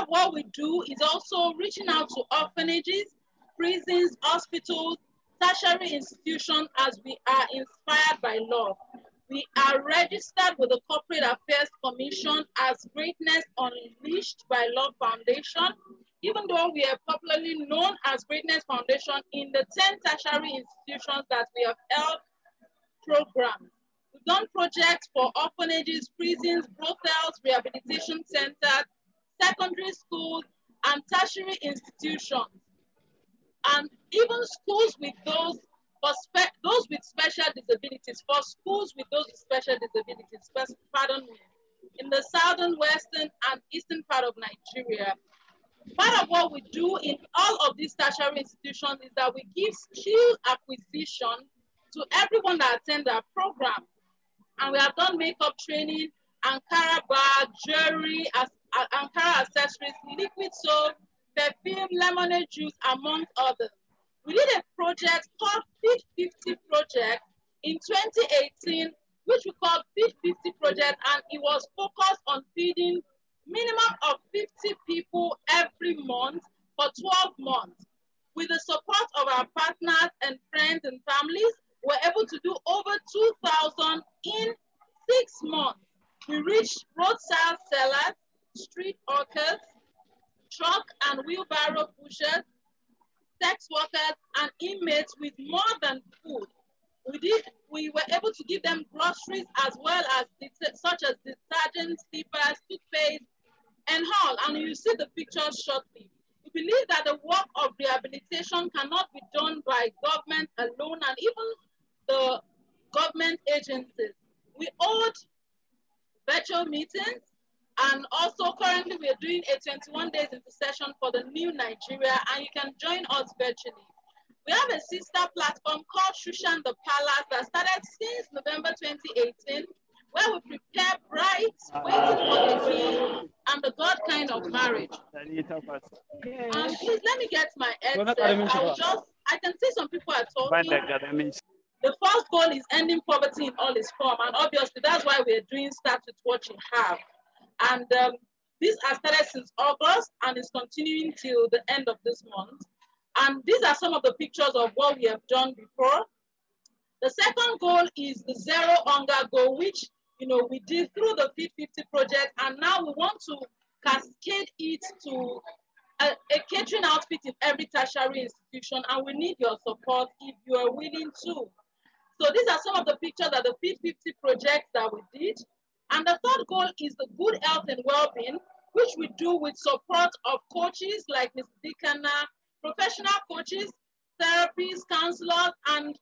of what we do is also reaching out to orphanages, prisons, hospitals, tertiary institutions as we are inspired by love. We are registered with the Corporate Affairs Commission as Greatness Unleashed by Love Foundation, even though we are popularly known as Greatness Foundation in the 10 tertiary institutions that we have held programs. We've done projects for orphanages, prisons, brothels, rehabilitation centers, secondary schools, and tertiary institutions, and even schools with those with special disabilities, for schools with those with special disabilities, pardon me, in the southern, western, and eastern part of Nigeria. Part of what we do in all of these tertiary institutions is that we give skill acquisition to everyone that attends our program. And we have done makeup training, Ankara bag, jewelry, Ankara accessories, liquid soap, perfume, lemonade juice, among others. We did a project called Feed 50 Project in 2018, which we called Feed 50 Project, and it was focused on feeding minimum of 50 people every month for 12 months. With the support of our partners and friends and families, we're able to do over 2,000 in 6 months. We reached roadside sellers, street hawkers, truck and wheelbarrow pushers, sex workers, and inmates with more than food. We were able to give them groceries as well as such as detergent, slippers, toothpaste, and all. And you see the pictures shortly. We believe that the work of rehabilitation cannot be done by government alone and even the government agencies. We hold virtual meetings, and also currently we are doing a 21 days intercession for the new Nigeria, and you can join us virtually. We have a sister platform called Shushan the Palace that started since November 2018, where we prepare brides waiting for the king and the God kind of marriage. Please let me get my headset. I can see some people are talking. The first goal is ending poverty in all its form, and obviously that's why we're doing Start with What You Have. And this has started since August and is continuing till the end of this month. And these are some of the pictures of what we have done before. The second goal is the Zero Hunger Goal, which we did through the Feed 50 project, and now we want to cascade it to a catering outfit in every tertiary institution, and we need your support if you are willing to. So these are some of the pictures of the Feed 50 projects that we did. And the third goal is the good health and well-being, which we do with support of coaches like Ms. Dikanna, professional coaches, therapists, counselors, and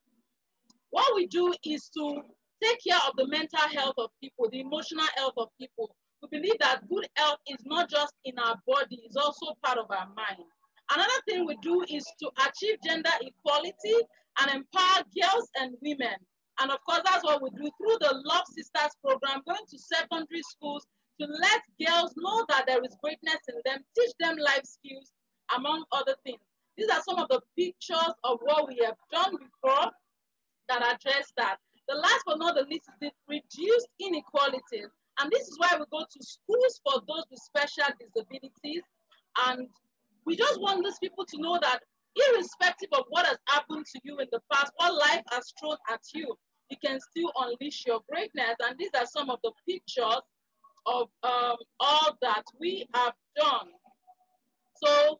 what we do is to take care of the mental health of people, the emotional health of people. We believe that good health is not just in our body, it's also part of our mind. Another thing we do is to achieve gender equality and empower girls and women. And of course, that's what we do through the Love Sisters program, going to secondary schools to let girls know that there is greatness in them, teach them life skills, among other things. These are some of the pictures of what we have done before that address that. The last but not the least is the reduced inequalities. And this is why we go to schools for those with special disabilities. And we just want these people to know that irrespective of what has happened to you in the past, what life has thrown at you, you can still unleash your greatness. And these are some of the pictures of all that we have done. So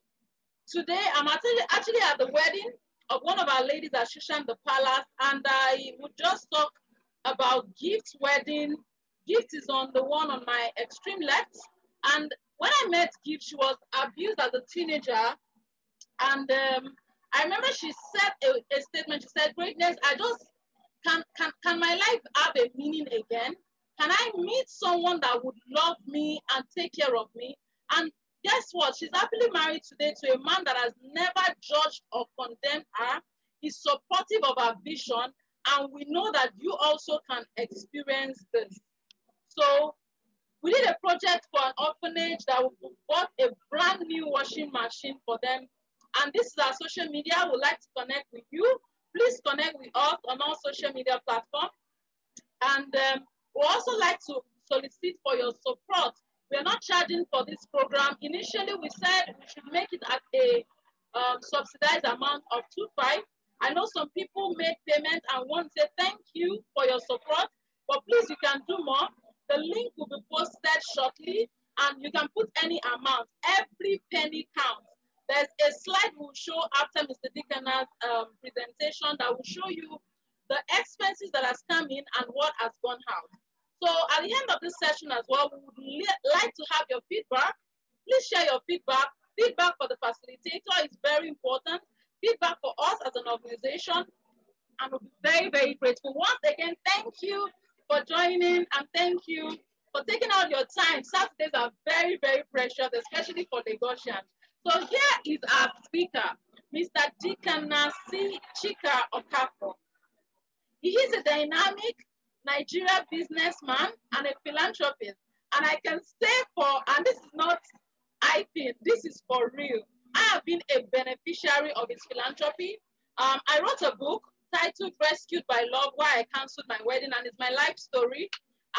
today I'm actually at the wedding of one of our ladies at Shushan the Palace, and I would just talk about Gift's wedding. Gift is on the one on my extreme left. And when I met Gift, she was abused as a teenager. And I remember she said a statement. She said, "Greatness, I just, can my life have a meaning again? Can I meet someone that would love me and take care of me?" And guess what? She's happily married today to a man that has never judged or condemned her. He's supportive of her vision. And we know that you also can experience this. So we did a project for an orphanage that we bought a brand new washing machine for them. And this is our social media. We'd like to connect with you. Please connect with us on our social media platform. And we also like to solicit for your support We are not charging for this program. Initially, we said we should make it at a subsidized amount of 2.5. I know some people made payment and want to say thank you for your support, but please, you can do more. The link will be posted shortly, and you can put any amount. Every penny counts. There's a slide we'll show after Mr. Dikanna's presentation that will show you the expenses that has come in and what has gone out. So at the end of this session as well, we would like to have your feedback. Please share your feedback. Feedback for the facilitator is very important. Feedback for us as an organization, and we'll be very, very grateful. Once again, thank you for joining, and thank you for taking out your time. Saturdays are very, very precious, especially for Lagosians. So here is our speaker, Mr. Dikanna Chika Okafor. He is a dynamic Nigeria businessman and a philanthropist. And I can say and this is not hyping, this is for real. I have been a beneficiary of his philanthropy. I wrote a book titled Rescued by Love, Why I Cancelled My Wedding, and it's my life story.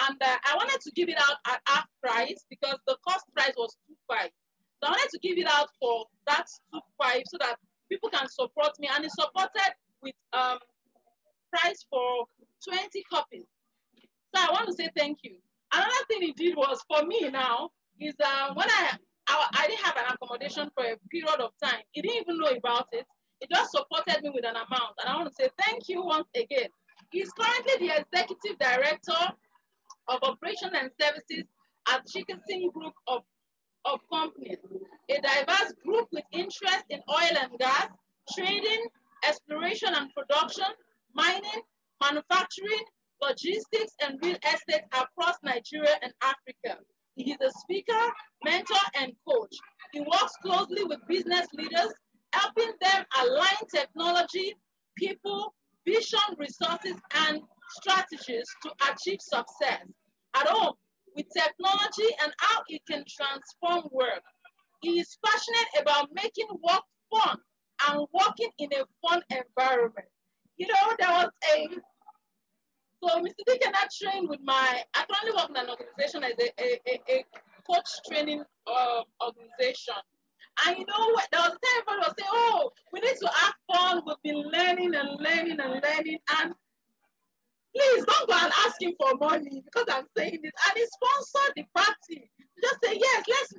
And I wanted to give it out at half price because the cost price was 2.5. So I wanted to give it out for that 2.5 so that people can support me. And it's supported with price for 20 copies. So I want to say thank you. Another thing he did was for me now is when I didn't have an accommodation for a period of time. He didn't even know about it. He just supported me with an amount. And I want to say thank you once again. He's currently the executive director of operations and services at Chicken Group of companies, a diverse group with interest in oil and gas, trading, exploration and production, mining, manufacturing, logistics, and real estate across Nigeria and Africa. He is a speaker, mentor, and coach. He works closely with business leaders, helping them align technology, people, vision, resources, and strategies to achieve success at home with technology and how it can transform work. He is passionate about making work fun and working in a fun environment. You know, there was so Mr. Dikanna trained with I currently work in an organization as a coach training organization. And you know what, there was a time everybody was saying, oh, we need to have fun, we've been learning and learning and learning, and please don't go and ask him for money because I'm saying this. And he sponsored the party. Just say, yes, let's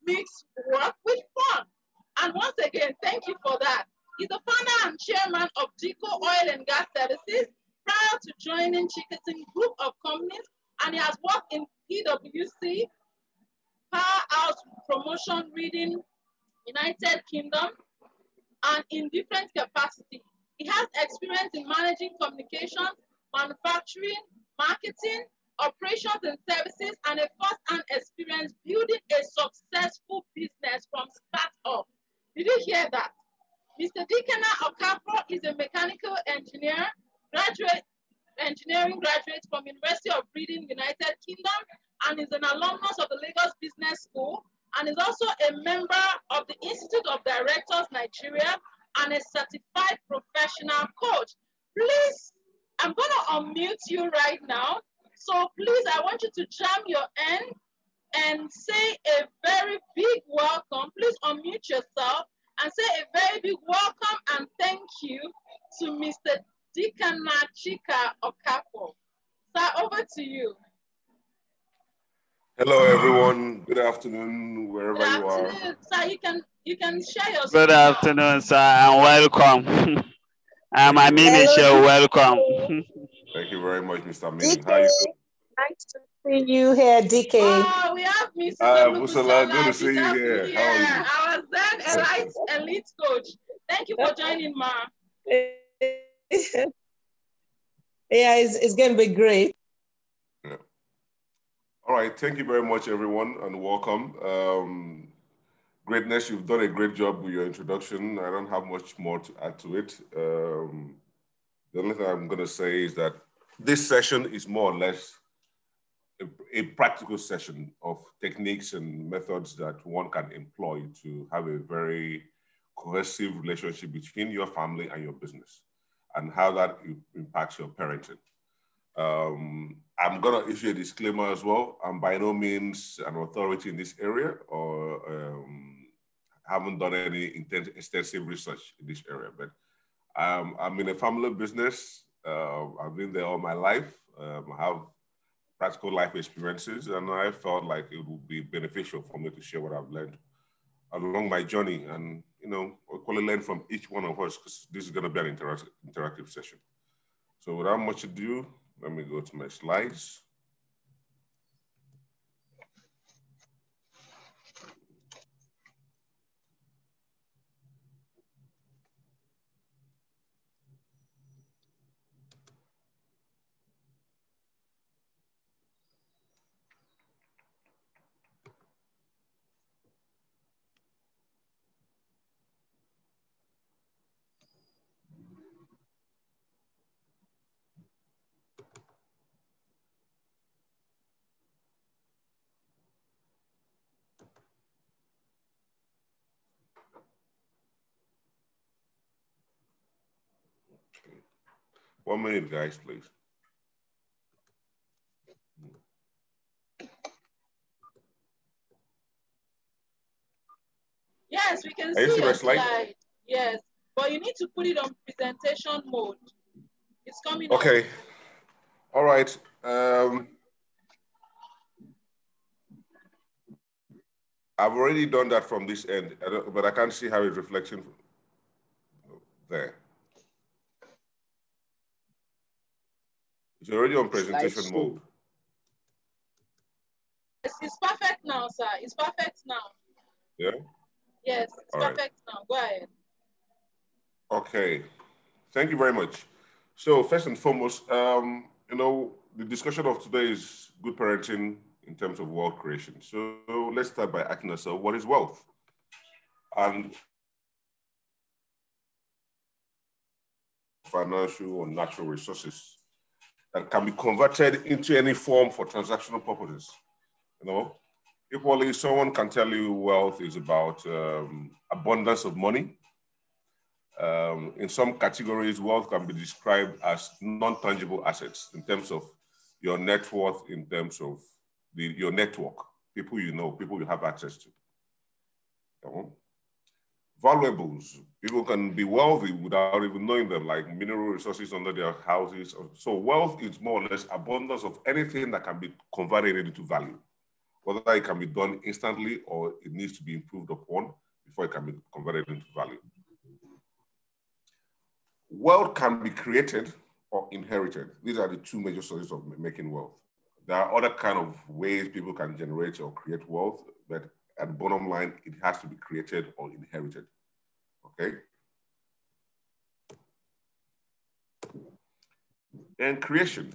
mix work with fun. And once again, thank you for that. He's the founder and chairman of Dico Oil and Gas Services prior to joining Chicken Group of Companies, and he has worked in PwC, Powerhouse Promotion Reading, United Kingdom, and in different capacities. He has experience in managing communications, manufacturing, marketing, operations and services, and a first-hand experience building a successful business from start up. Did you hear that? Mr. Dikanna Okafor is a mechanical engineering graduate from University of Reading, United Kingdom, and is an alumnus of the Lagos Business School, and is also a member of the Institute of Directors Nigeria and a certified professional coach. Please, I'm going to unmute you right now. So please, I want you to jam your end and say a very big welcome. Please unmute yourself and say a very big welcome and thank you to Mr. Dikanna Chika Okafor. Sir, over to you. Hello, everyone. Good afternoon, wherever you are. Sir, you can share your screen. Good afternoon, sir, and welcome. I'm Amini, welcome. Thank you very much, Mr. Amini. How are you doing? Nice to see you here, DK. Oh, we have Mrs. Busala, good to see you here. How are you? I was then elite coach. Thank you for joining, Ma. Yeah, it's going to be great. Yeah. All right, thank you very much, everyone, and welcome. Greatness, you've done a great job with your introduction. I don't have much more to add to it. The only thing I'm going to say is that this session is more or less a practical session of techniques and methods that one can employ to have a very cohesive relationship between your family and your business, and how that impacts your parenting. I'm going to issue a disclaimer as well. I'm by no means an authority in this area or haven't done any extensive research in this area, but I'm in a family business. I've been there all my life. I have practical life experiences, and I felt like it would be beneficial for me to share what I've learned along my journey, and equally learn from each one of us, because this is going to be an interactive session. So without much ado, let me go to my slides. Okay. 1 minute, guys, please. Yes, we can see your slide. Yes, but you need to put it on presentation mode. It's coming up. Okay. All right. I've already done that from this end, but I can't see how it's reflecting there. It's already on presentation mode. Yes, it's perfect now, sir. It's perfect now. Yeah? Yes, it's perfect now. Go ahead. Okay. Thank you very much. So first and foremost, the discussion of today is good parenting in terms of wealth creation. So let's start by asking ourselves, what is wealth? And financial or natural resources that can be converted into any form for transactional purposes. Equally, someone can tell you wealth is about abundance of money. In some categories, wealth can be described as non-tangible assets in terms of your net worth, in terms of your network, people you know, people you have access to. Valuables, people can be wealthy without even knowing them, like mineral resources under their houses. So wealth is more or less abundance of anything that can be converted into value, whether it can be done instantly or it needs to be improved upon before it can be converted into value. Wealth can be created or inherited. These are the two major sources of making wealth. There are other kind of ways people can generate or create wealth, but at the bottom line, it has to be created or inherited, okay? And creation,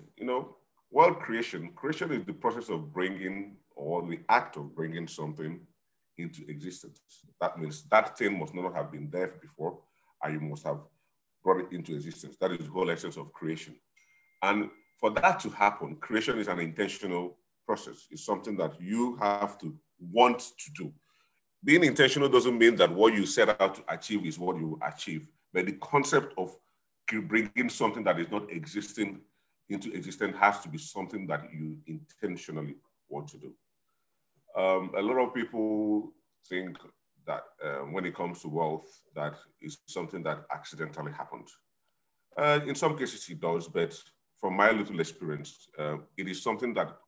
wealth creation is the process of bringing, or the act of bringing something into existence. That means that thing must not have been there before, and you must have brought it into existence. That is the whole essence of creation. And for that to happen, creation is an intentional process. It's something that you have to want to do. Being intentional doesn't mean that what you set out to achieve is what you will achieve, but the concept of bringing something that is not existing into existence has to be something that you intentionally want to do. A lot of people think that when it comes to wealth, that is something that accidentally happened. In some cases it does, but from my little experience, it is something that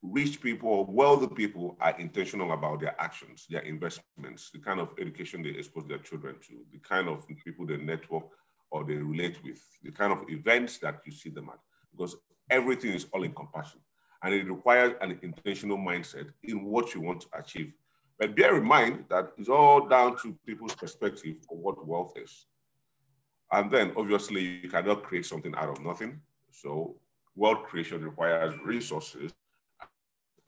rich people or wealthy people are intentional about their actions, their investments, the kind of education they expose their children to, the kind of people they network or they relate with, the kind of events that you see them at, because everything is all encompassing. And it requires an intentional mindset in what you want to achieve. But bear in mind that it's all down to people's perspective of what wealth is. And then obviously you cannot create something out of nothing. So wealth creation requires resources,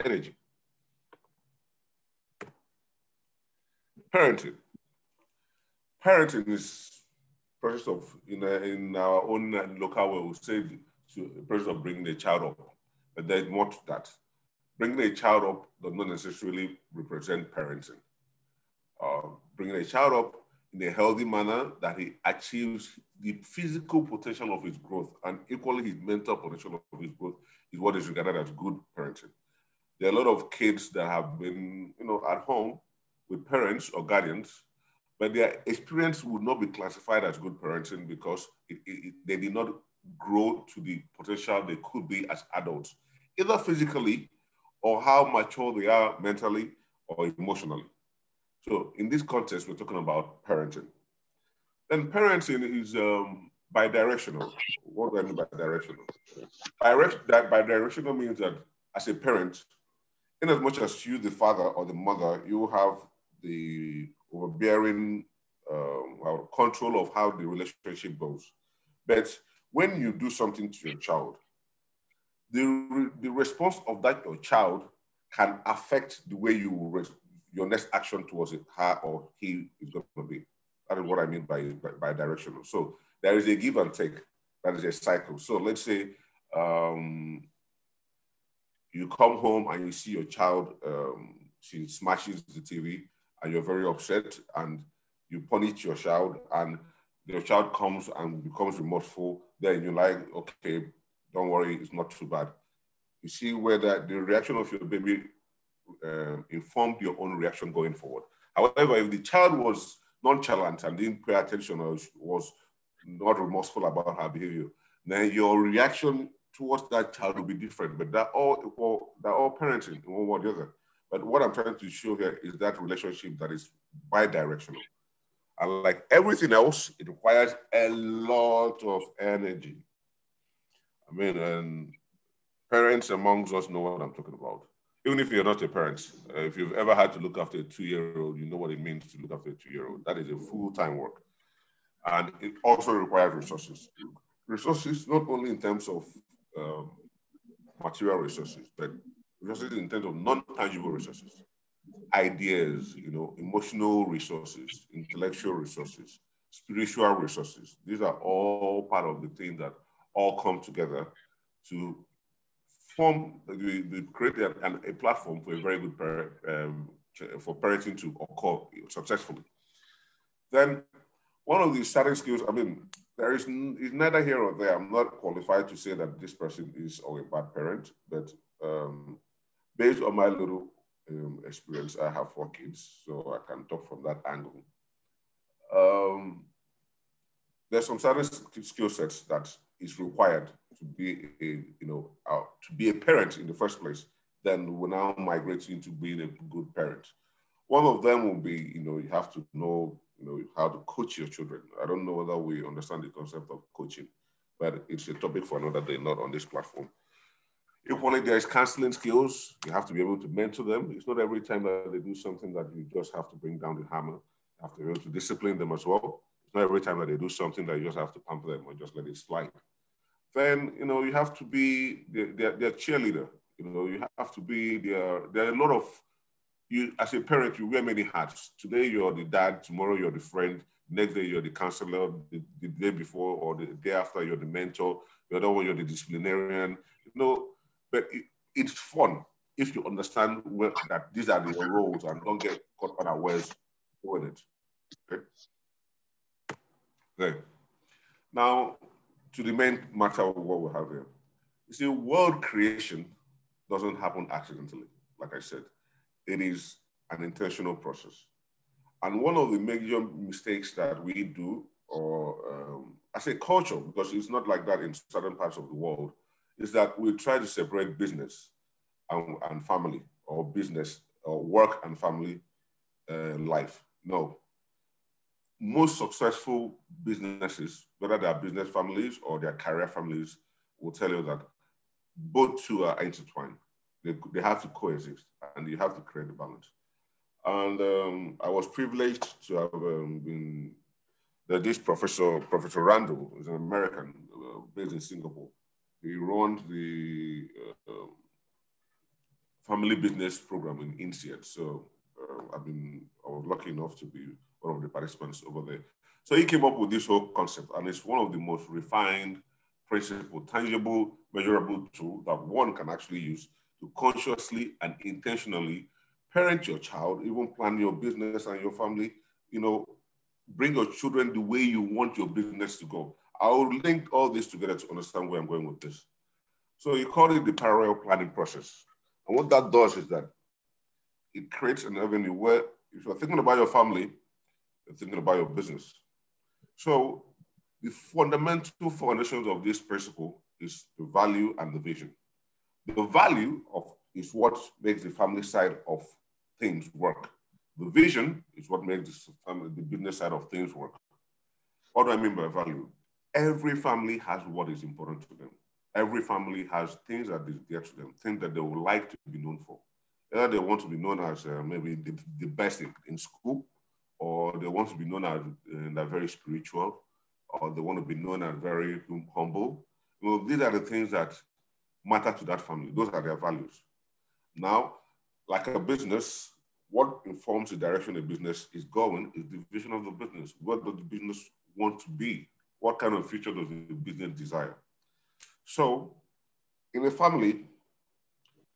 energy. Parenting. Parenting is a process of, in our own local way, we say a process of bringing a child up. But there's more to that. Bringing a child up does not necessarily represent parenting. Bringing a child up in a healthy manner that he achieves the physical potential of his growth and equally his mental potential of his growth is what is regarded as good parenting. There are a lot of kids that have been, at home with parents or guardians, but their experience would not be classified as good parenting because they did not grow to the potential they could be as adults, either physically or how mature they are mentally or emotionally. So in this context, we're talking about parenting. Then parenting is bidirectional. What do I mean by directional? Bidirectional means that as a parent, in as much as you, the father or the mother, you have the overbearing control of how the relationship goes. But when you do something to your child, the response of that your child can affect the way your next action towards it, her or he is going to be. That is what I mean by directional. So there is a give and take. That is a cycle. So let's say you come home and you see your child, she smashes the TV and you're very upset and you punish your child and your child comes and becomes remorseful. Then you're like, okay, don't worry, it's not too bad. You see whether the reaction of your baby informed your own reaction going forward. However, if the child was nonchalant and didn't pay attention or was not remorseful about her behavior, then your reaction towards that child will be different. But they're all parenting in one way or the other. But what I'm trying to show here is that relationship that is bidirectional. And like everything else, it requires a lot of energy. I mean, and parents amongst us know what I'm talking about. Even if you're not a parent, if you've ever had to look after a 2-year-old, you know what it means to look after a 2-year-old. That is a full-time work. And it also requires resources. Resources, not only in terms of material resources, but resources in terms of non-tangible resources, ideas, emotional resources, intellectual resources, spiritual resources. These are all part of the thing that all come together to form, create a platform for a very good for parenting to occur successfully. Then one of the starting skills, I mean, there is neither here or there. I'm not qualified to say that this person is or a bad parent, but based on my little experience, I have 4 kids, so I can talk from that angle. There's some certain skill sets that is required to be a parent in the first place. Then we're now migrating into being a good parent. One of them will be, you have to know, how to coach your children. I don't know whether we understand the concept of coaching, but it's a topic for another day, not on this platform. Equally, there's counseling skills. You have to be able to mentor them. It's not every time that they do something that you just have to bring down the hammer. You have to be able to discipline them as well. It's not every time that they do something that you just have to pamper them or just let it slide. Then, you have to be their cheerleader. You have to be there are a lot of, you as a parent, you wear many hats. Today, you're the dad. Tomorrow, you're the friend. Next day, you're the counselor. The day before or the day after, you're the mentor. The other one, you're the disciplinarian. But it's fun if you understand that these are your roles and don't get caught unawares doing it. Okay. Now, to the main matter of what we have here. You see, world creation doesn't happen accidentally, like I said. It is an intentional process. And one of the major mistakes that we do, or I say culture, because it's not like that in certain parts of the world, is that we try to separate business and family, or business, or work and family life. No. Most successful businesses, whether they are business families or their career families, will tell you that both two are intertwined. They have to coexist, and you have to create a balance. And I was privileged to have been this Professor Randall, is an American based in Singapore. He runs the family business program in INSEAD. So I was lucky enough to be one of the participants over there. So he came up with this whole concept, and it's one of the most refined, principle, tangible, measurable tool that one can actually use to consciously and intentionally parent your child, even plan your business and your family, bring your children the way you want your business to go. I will link all this together to understand where I'm going with this. So you call it the parallel planning process. And what that does is that it creates an avenue where if you're thinking about your family, you're thinking about your business. So the fundamental foundations of this principle is the value and the vision. The value is what makes the family side of things work. The vision is what makes the business side of things work. What do I mean by value? Every family has what is important to them. Every family has things that is dear to them, things that they would like to be known for. Either they want to be known as maybe the best in school, or they want to be known as very spiritual, or they want to be known as very humble. Well, these are the things that matter to that family. Those are their values. Now, like a business, what informs the direction the business is going is the vision of the business. What does the business want to be? What kind of future does the business desire? So in a family,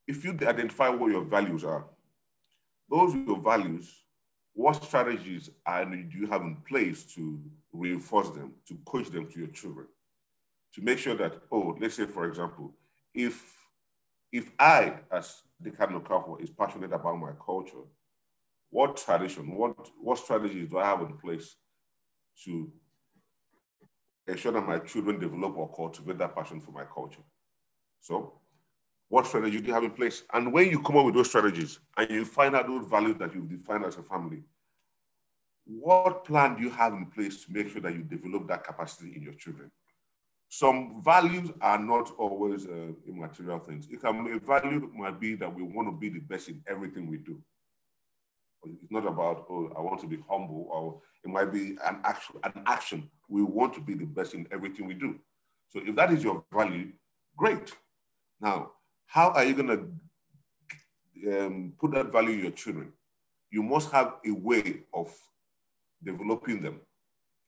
if you identify what your values are, those are your values, what strategies do you have in place to reinforce them, to coach them to your children, to make sure that, let's say, for example, if I, as Dikanna Okafor, is passionate about my culture, what tradition, what strategies do I have in place to ensure that my children develop or cultivate that passion for my culture? So what strategy do you have in place? And when you come up with those strategies and you find out those values that you've defined as a family, what plan do you have in place to make sure that you develop that capacity in your children? Some values are not always immaterial things. A value might be that we want to be the best in everything we do. It's not about, I want to be humble, or it might be an action. We want to be the best in everything we do. So if that is your value, great. Now, how are you going to put that value in your children? You must have a way of developing them.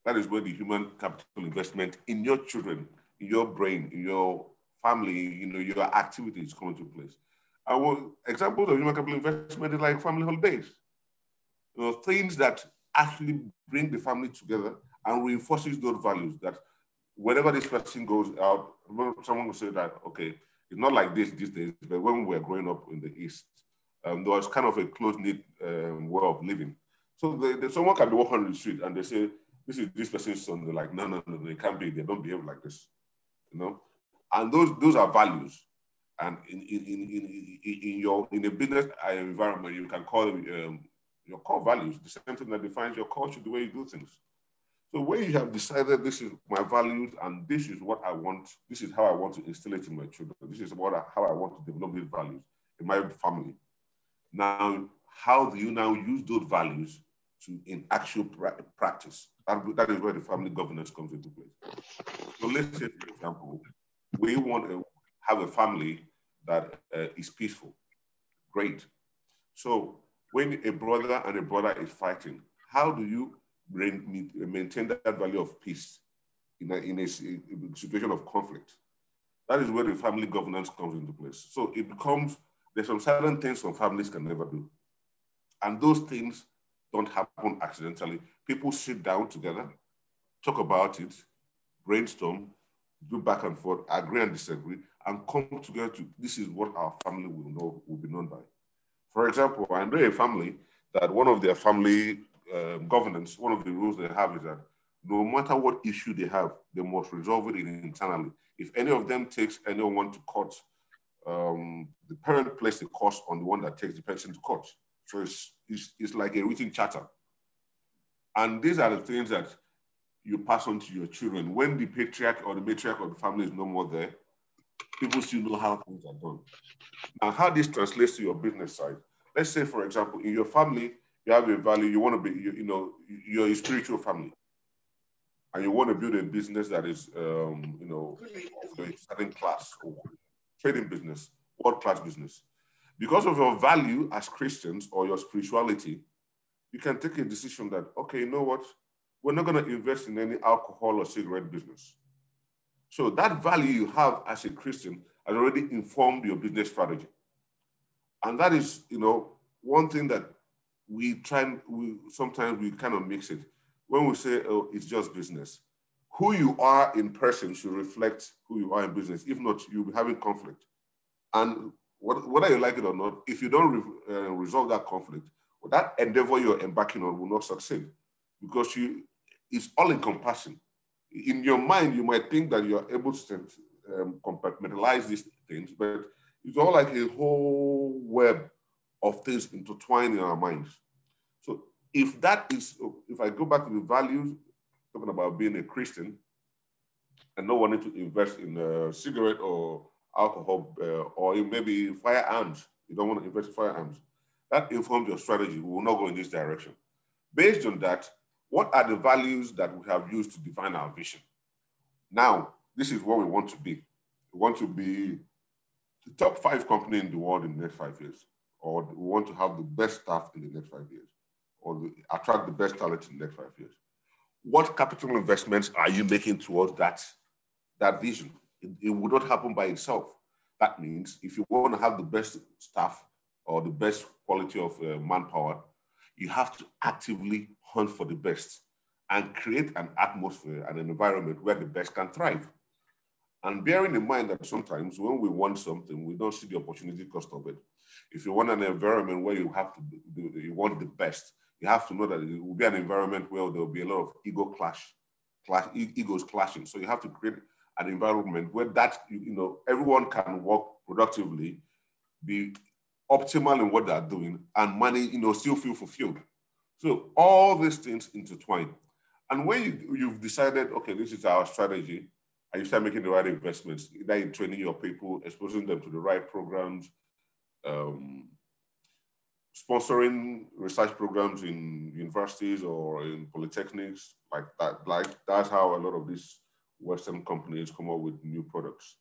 That is where the human capital investment in your children, in your brain, in your family, your activities come into place. Examples of human capital investment is like family holidays. Things that actually bring the family together and reinforces those values that whenever this person goes out, someone will say that, okay, it's not like this these days, but when we were growing up in the East, there was kind of a close-knit way of living. So someone can be walking on the street and they say, this is this person's son. They're like, no, they can't be. They don't behave like this, And those are values. And in a business environment, you can call them your core values, the same thing that defines your culture, the way you do things. So when you have decided this is my values and this is what I want, this is how I want to instill it in my children, this is how I want to develop these values in my family. Now, how do you now use those values in actual practice? That is where the family governance comes into place. So let's say, for example, we want to have a family that is peaceful. Great. So when a brother and a brother is fighting, how do you maintain that value of peace in a situation of conflict? That is where the family governance comes into place. So there's some certain things some families can never do. And those things don't happen accidentally. People sit down together, talk about it, brainstorm, do back and forth, agree and disagree, and come together this is what our family will be known by. For example, I know a family that one of their family governance, one of the rules they have is that no matter what issue they have, they must resolve it internally. If any of them takes anyone to court, the parent places the cost on the one that takes the person to court. So it's like a written charter. And these are the things that you pass on to your children. When the patriarch or the matriarch of the family is no more there, people still know how things are done. Now, how this translates to your business side. Let's say, for example, in your family, you have a value, you want to be, you're a spiritual family. And you want to build a business that is, of a certain class, or trading business, world-class business. Because of your value as Christians or your spirituality, you can take a decision that, okay, you know what? We're not going to invest in any alcohol or cigarette business. So that value you have as a Christian has already informed your business strategy. And that is, one thing that sometimes we kind of mix it. When we say, oh, it's just business, who you are in person should reflect who you are in business. If not, you'll be having conflict. And whether you like it or not, if you don't resolve that conflict, that endeavor you're embarking on will not succeed, because it's all encompassing. In your mind, you might think that you're able to compartmentalize these things, but it's all like a whole web of things intertwined in our minds. So if I go back to the values, talking about being a Christian and not wanting to invest in a cigarette or alcohol, or maybe firearms, you don't want to invest in firearms, that informs your strategy. We will not go in this direction. Based on that, what are the values that we have used to define our vision? Now, this is what we want to be. We want to be the top 5 company in the world in the next 5 years, or we want to have the best staff in the next 5 years, or attract the best talent in the next 5 years. What capital investments are you making towards that vision? It would not happen by itself. That means if you want to have the best staff or the best quality of manpower, you have to actively hunt for the best and create an atmosphere and an environment where the best can thrive. And bearing in mind that sometimes when we want something, we don't see the opportunity cost of it. If you want an environment where you want the best, you have to know that it will be an environment where there will be a lot of egos clashing. So you have to create an environment where everyone can work productively, be optimal in what they're doing, and money, still feel fulfilled. So all these things intertwine. And when you've decided, okay, this is our strategy, and you start making the right investments, either in training your people, exposing them to the right programs, sponsoring research programs in universities or in polytechnics, like that. That's how a lot of these Western companies come up with new products,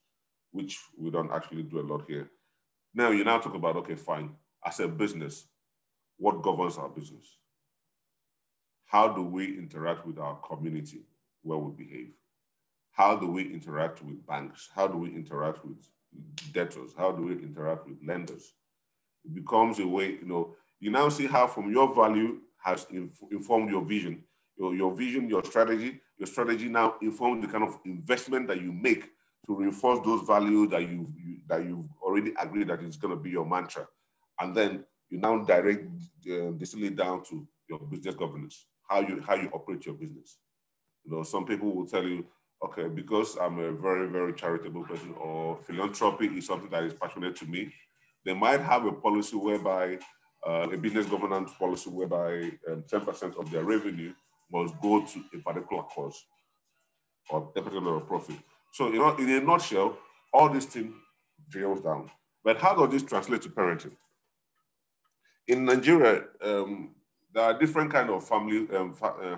which we don't actually do a lot here. Now you talk about, okay, fine. As a business, what governs our business? How do we interact with our community where we behave? How do we interact with banks? How do we interact with debtors? How do we interact with lenders? It becomes a way, you now see how from your value has informed your vision. Your vision, your strategy now informs the kind of investment that you make to reinforce those values that you've already agreed that it's going to be your mantra. And then you now direct, distill it down to your business governance, how you operate your business. Some people will tell you, okay, because I'm a very, very charitable person, or philanthropy is something that is passionate to me, they might have a policy whereby, a business governance policy whereby 10% of their revenue must go to a particular cause or a particular profit. So, in a nutshell, all these things drills down. But how does this translate to parenting? In Nigeria, there are different kind of family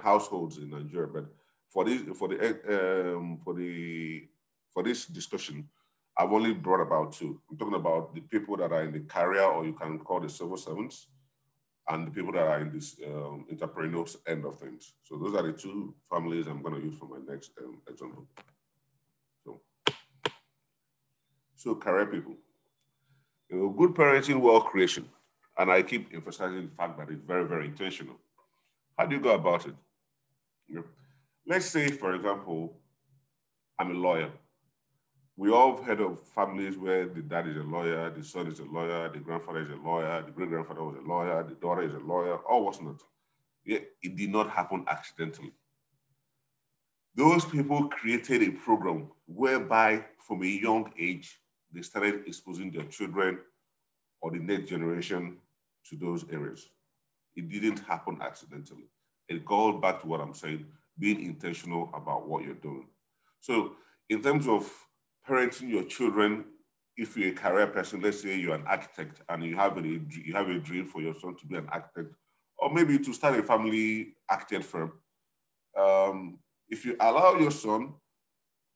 households in Nigeria, but for this discussion, I've only brought about 2. I'm talking about the people that are in the career, or you can call the civil servants, and the people that are in this entrepreneurial end of things. So those are the 2 families I'm going to use for my next example. So career people. Good parenting, wealth creation. And I keep emphasizing the fact that it's very, very intentional. How do you go about it? Let's say, for example, I'm a lawyer. We all have heard of families where the dad is a lawyer, the son is a lawyer, the grandfather is a lawyer, the great-grandfather was a lawyer, the daughter is a lawyer, or what's not. Yet it did not happen accidentally. Those people created a program whereby from a young age, they started exposing their children or the next generation to those areas. It didn't happen accidentally. It goes back to what I'm saying, being intentional about what you're doing. So in terms of parenting your children, if you're a career person, let's say you're an architect and you have a dream for your son to be an architect, or maybe to start a family architect firm. If you allow your son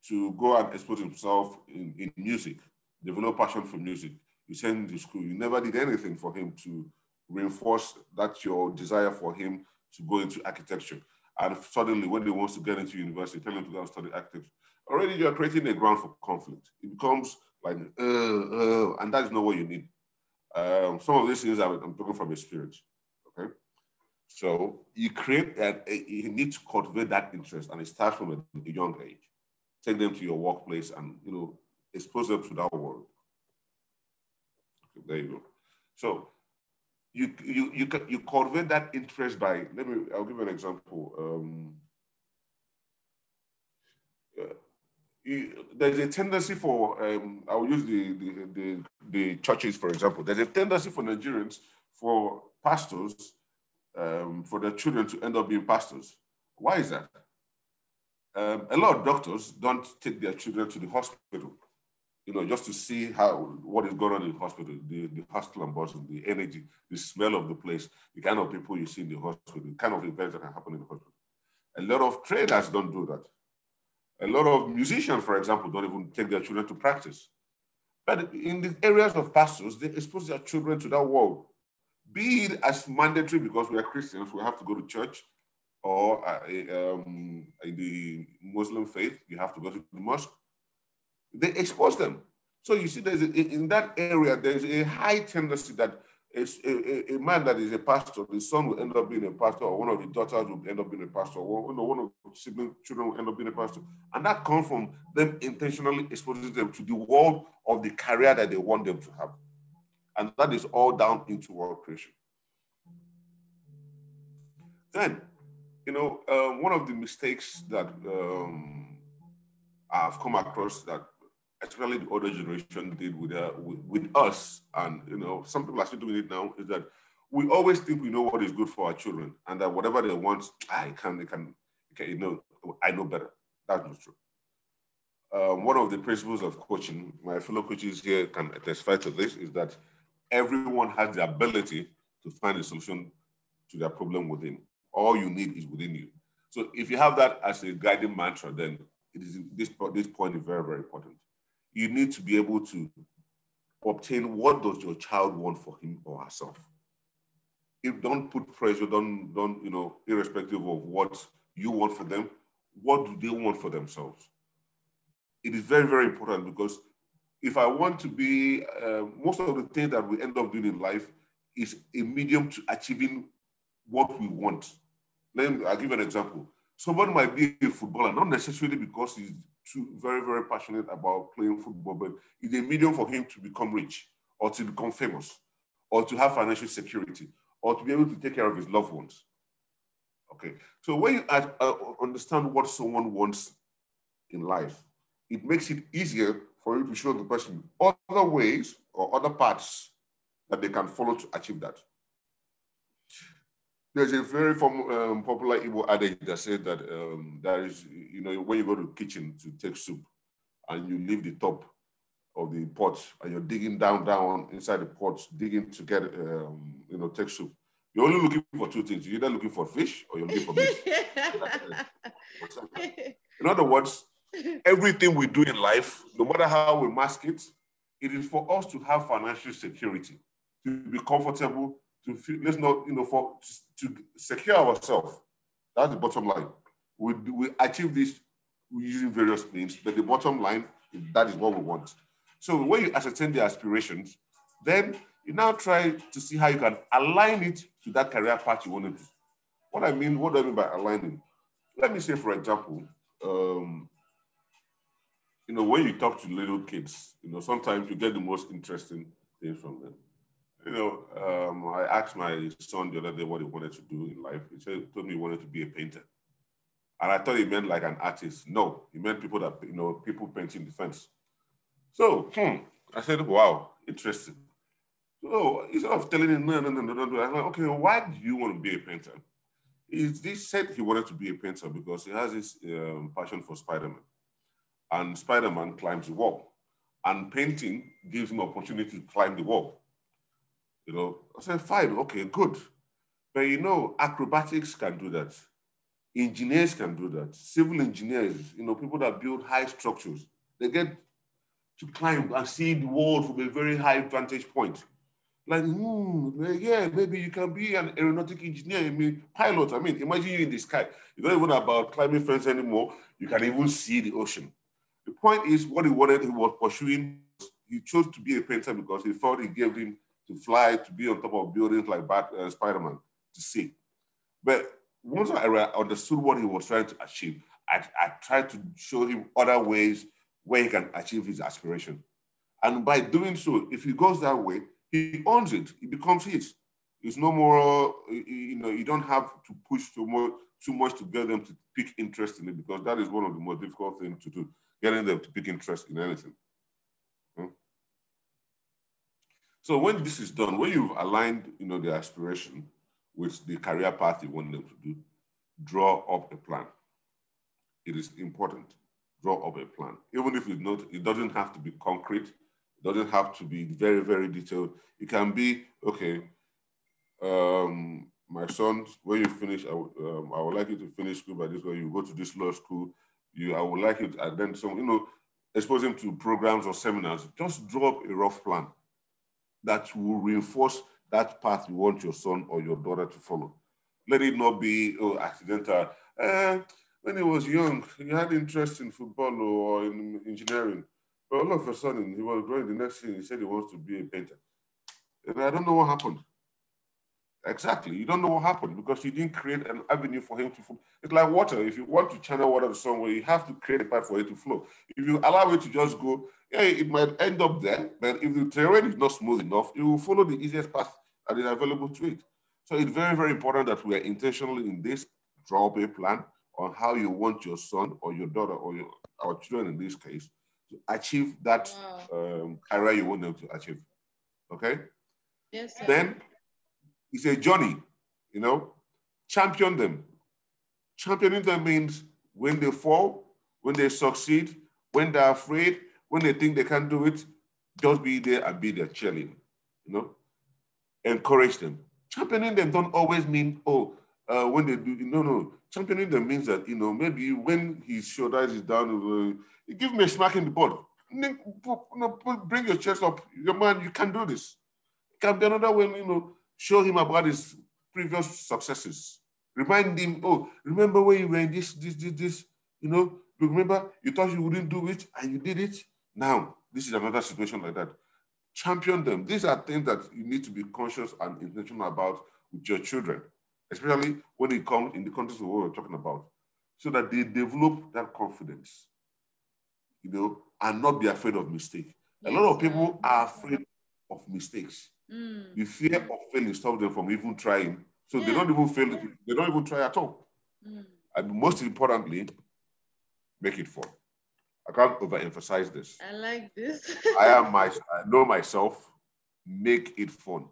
to go and expose himself in music, develop passion for music, you send him to school, you never did anything for him to reinforce that your desire for him to go into architecture. And suddenly when he wants to get into university, tell him to go and study architecture. Already you're creating a ground for conflict. It becomes like, and that is not what you need. Some of these things I'm talking from experience, okay? So you you need to cultivate that interest, and it starts from a young age. Take them to your workplace and, expose them to that world. Okay, there you go. So you cultivate that interest by, I'll give you an example. There's a tendency for, I'll use the churches, for example. There's a tendency for Nigerians, for pastors, for their children to end up being pastors. Why is that? A lot of doctors don't take their children to the hospital, just to see what is going on in the hospital, the hustle and bustle, the energy, the smell of the place, the kind of people you see in the hospital, the kind of events that can happen in the hospital. A lot of traders don't do that. A lot of musicians, for example, don't even take their children to practice. But in the areas of pastors, they expose their children to that world. Be it as mandatory because we are Christians, we have to go to church, or in the Muslim faith, you have to go to the mosque. They expose them. So you see, in that area, there's a high tendency that a man that is a pastor, the son will end up being a pastor, or one of the daughters will end up being a pastor, or one of the sibling children will end up being a pastor. And that comes from them intentionally exposing them to the world of the career that they want them to have. And that is all down into world creation. Then, one of the mistakes that I've come across, that especially the older generation did with us, and some people are still doing it now, is that we always think we know what is good for our children, and that whatever they want, I know better. That's not true. One of the principles of coaching, my fellow coaches here can testify to this, is that everyone has the ability to find a solution to their problem within. All you need is within you. So if you have that as a guiding mantra, then this point is very, very important. You need to be able to obtain what does your child want for him or herself. If don't put pressure, don't irrespective of what you want for them, what do they want for themselves? It is very, very important, because if I want to be, most of the things that we end up doing in life is a medium to achieving what we want. I'll give you an example. Somebody might be a footballer, not necessarily because he's very, very passionate about playing football, but it's a medium for him to become rich, or to become famous, or to have financial security, or to be able to take care of his loved ones. Okay, so when you understand what someone wants in life, it makes it easier for you to show the person other ways or other paths that they can follow to achieve that. There's a very popular Igbo adage that said that there is, when you go to the kitchen to take soup and you leave the top of the pot and you're digging down inside the pot, digging to get, take soup, you're only looking for two things. You're either looking for fish or you're looking for meat. In other words, everything we do in life, no matter how we mask it, it is for us to have financial security, to be comfortable, to feel, to secure ourselves. That's the bottom line. We achieve this using various means, but the bottom line, that is what we want. So when you ascertain the aspirations, then you now try to see how you can align it to that career path you want to do. What do I mean by aligning? Let me say, for example, when you talk to little kids, sometimes you get the most interesting things from them. I asked my son the other day what he wanted to do in life. He told me he wanted to be a painter. And I thought he meant like an artist. No, he meant people that, people painting the fence. So, I said, wow, interesting. So instead of telling him, no, I'm like, okay, why do you want to be a painter? He said he wanted to be a painter because he has this passion for Spider-Man. And Spider-Man climbs the wall. And painting gives him an opportunity to climb the wall. I said, fine, okay, good. But acrobatics can do that. Engineers can do that. Civil engineers, people that build high structures, they get to climb and see the world from a very high vantage point. Like, yeah, maybe you can be an aeronautic engineer, pilot. Imagine you in the sky. It's not even about climbing fence anymore. You can even see the ocean. The point is, what he wanted, he was pursuing. He chose to be a painter because he thought it gave him to fly, to be on top of buildings like Spider-Man, to see. But once I understood what he was trying to achieve, I tried to show him other ways where he can achieve his aspiration. And by doing so, if he goes that way, he owns it. It becomes his. It's no more, you don't have to push too much to get them to pick interest in it, because that is one of the most difficult things to do, getting them to pick interest in anything. So when this is done, when you've aligned, the aspiration with the career path you want them to do, draw up a plan. It is important. Draw up a plan. Even if it doesn't have to be concrete, it doesn't have to be very, very detailed. It can be, okay, my son, when you finish, I would like you to finish school by this way. You go to this law school. I would like you to, and then expose him to programs or seminars. Just draw up a rough plan that will reinforce that path you want your son or your daughter to follow. Let it not be accidental. When he was young, he had interest in football or in engineering. But all of a sudden, he was growing the next thing, he said he wants to be a painter. And I don't know what happened. Exactly. You don't know what happened because you didn't create an avenue for him to flow. It's like water. If you want to channel water to somewhere, you have to create a path for it to flow. If you allow it to just go, yeah, it might end up there, but if the terrain is not smooth enough, it will follow the easiest path that is available to it. So it's very, very important that we are intentionally in this, draw up a plan on how you want your son or your daughter or our children in this case to achieve that career you want them to achieve. Okay? Yes, sir. Then it's a journey, champion them. Championing them means when they fall, when they succeed, when they're afraid, when they think they can't do it, just be there and be their cheerleader, Encourage them. Championing them don't always mean, when they do, no. Championing them means that, maybe when his shoulders is down, you give me a smack in the butt. Bring your chest up. Your man, you can do this. It can be another way, show him about his previous successes. Remind him, remember when you were in this, remember you thought you wouldn't do it and you did it? Now, this is another situation like that. Champion them. These are things that you need to be conscious and intentional about with your children, especially when it comes in the context of what we're talking about, so that they develop that confidence, and not be afraid of mistake. Yes, a lot of people are afraid of mistakes. The fear of failing stops them from even trying. So they don't even fail. They don't even try at all. And most importantly, make it fun. I can't overemphasize this. I like this. I know myself. Make it fun.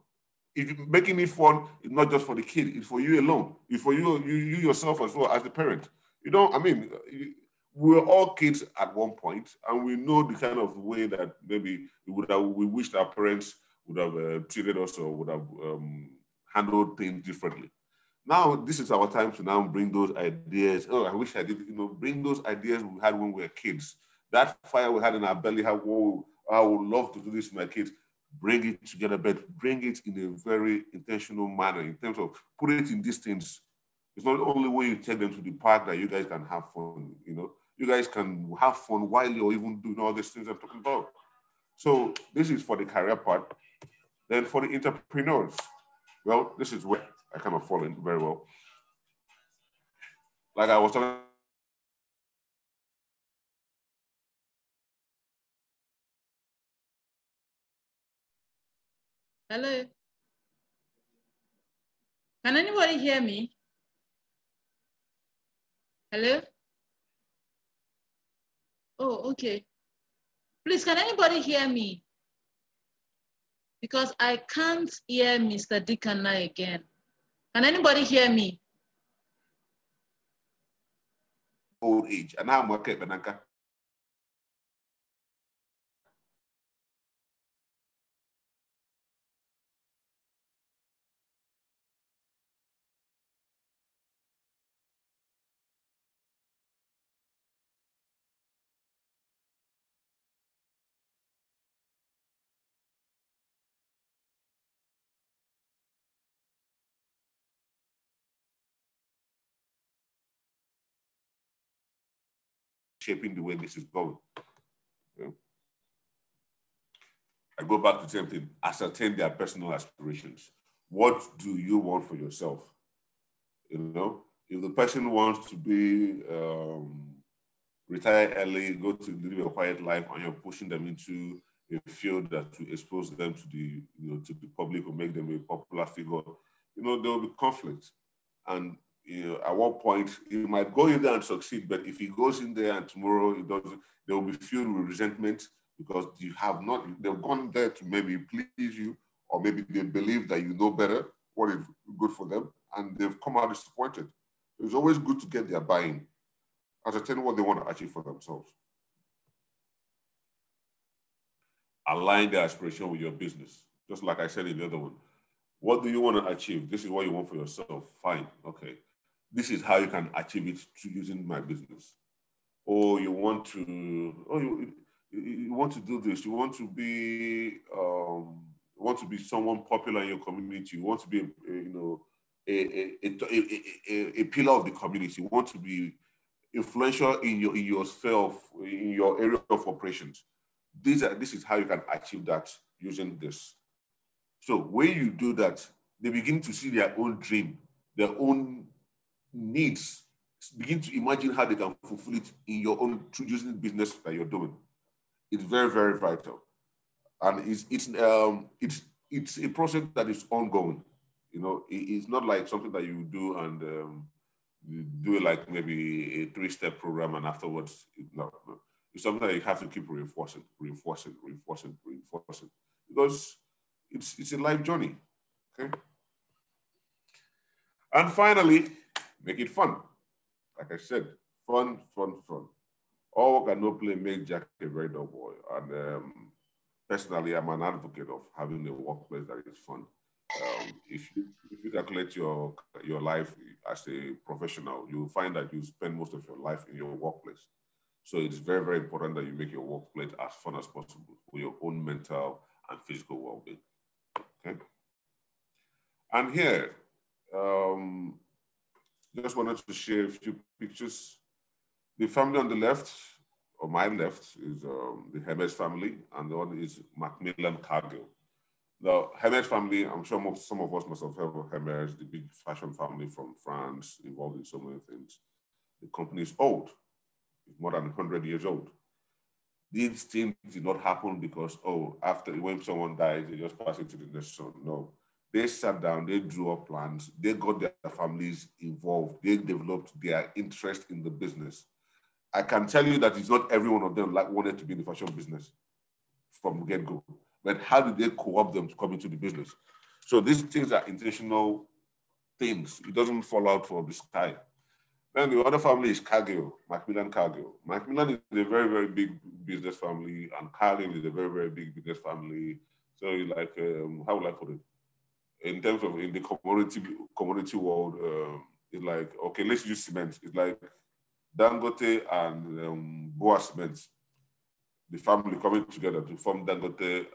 If you're making it fun, it's not just for the kid. It's for you alone. It's for you yourself as well as the parent. We're all kids at one point, and we know the kind of way that maybe we wished our parents would have treated us or would have handled things differently. Now, this is our time to now bring those ideas. Oh, I wish I did, bring those ideas we had when we were kids. That fire we had in our belly, I would love to do this with my kids. Bring it together, but bring it in a very intentional manner in terms of put it in these things. It's not only when you take them to the park that you guys can have fun, You guys can have fun while you're even doing all these things I'm talking about. So this is for the career part. Then for the entrepreneurs, well, this is where I kind of fall in very well. Like I was talking. Hello. Can anybody hear me? Hello? Oh, okay. Please, can anybody hear me? Because I can't hear Mr. Dikanna again. Can anybody hear me? Old age, and I'm okay, Benanka. Shaping the way this is going. I go back to the same thing, ascertain their personal aspirations. What do you want for yourself? You know, if the person wants to be retire early, go to live a quiet life, and you're pushing them into a field that will expose them to the, to the public or make them a popular figure, there will be conflict. And at one point he might go in there and succeed, but if he goes in there and tomorrow it doesn't, they will be filled with resentment because they've gone there to maybe please you, or maybe they believe that you know better what is good for them, and they've come out disappointed. It's always good to get their buy-in, ascertain what they want to achieve for themselves. Align their aspiration with your business. Just like I said in the other one. What do you want to achieve? This is what you want for yourself. Fine. Okay. This is how you can achieve it through using my business. Or you want to, you want to do this. You want to be someone popular in your community. You want to be, a pillar of the community. You want to be influential in your sphere in your area of operations. This is how you can achieve that using this. So when you do that, they begin to see their own dream, their own needs, begin to imagine how they can fulfill it in your own through using the business that you're doing. It's very, very vital, and it's a process that is ongoing. It's not like something that you do and you do it like maybe a 3-step program and afterwards, no. It's something that you have to keep reinforcing, because it's a life journey, okay? And finally, make it fun. Like I said, fun. All work and no play make Jack a very dull boy. And personally, I'm an advocate of having a workplace that is fun. If you calculate your life as a professional, you'll find that you spend most of your life in your workplace. So it's very, very important that you make your workplace as fun as possible for your own mental and physical well-being. Okay. And here, just wanted to share a few pictures. The family on the left, or my left, is the Hermes family, and the one is Macmillan Cargill. The Hermes family, I'm sure some of us must have heard of Hermes, the big fashion family from France, involved in so many things. The company is old. It's more than 100 years old. These things did not happen because, when someone dies, they just pass it to the next son. No. They sat down, they drew up plans, they got their families involved, they developed their interest in the business. I can tell you that it's not every one of them wanted to be in the fashion business from the get-go. But how did they co-opt them to come into the business? So these things are intentional things. It doesn't fall out from the sky. Then the other family is Cargill, Macmillan Cargill. Macmillan is a very, very big business family, and Cargill is a very, very big business family. So like, how would I put it? In terms of in the commodity world, it's like, okay, let's use cement. It's like Dangote and Boa Cement, the family coming together to form Dangote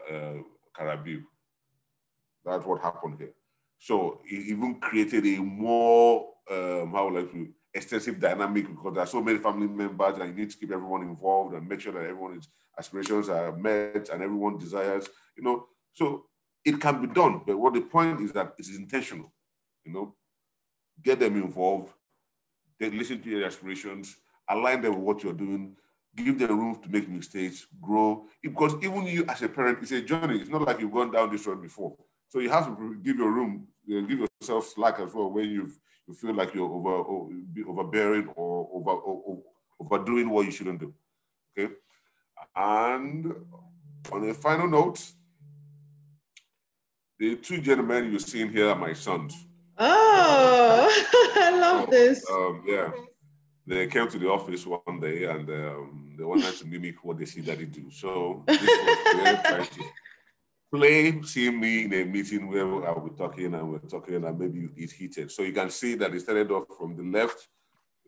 Caribbean. That's what happened here. So it even created a more, extensive dynamic, because there are so many family members and you need to keep everyone involved and make sure that everyone's aspirations are met and everyone desires, So it can be done, but what the point is that it is intentional, Get them involved, they listen to your aspirations, align them with what you're doing, give them room to make mistakes, grow. Because even you as a parent, it's a journey. It's not like you've gone down this road before. So you have to give your room, give yourself slack as well when you feel like you're overbearing or overdoing what you shouldn't do. Okay. And on a final note, the two gentlemen you're seeing here are my sons. Oh, I love this. Yeah. They came to the office one day and they wanted to mimic what they see daddy do. So this was them trying to seeing me in a meeting where I'll be talking and we're talking and maybe it's heated. So you can see that it started off from the left,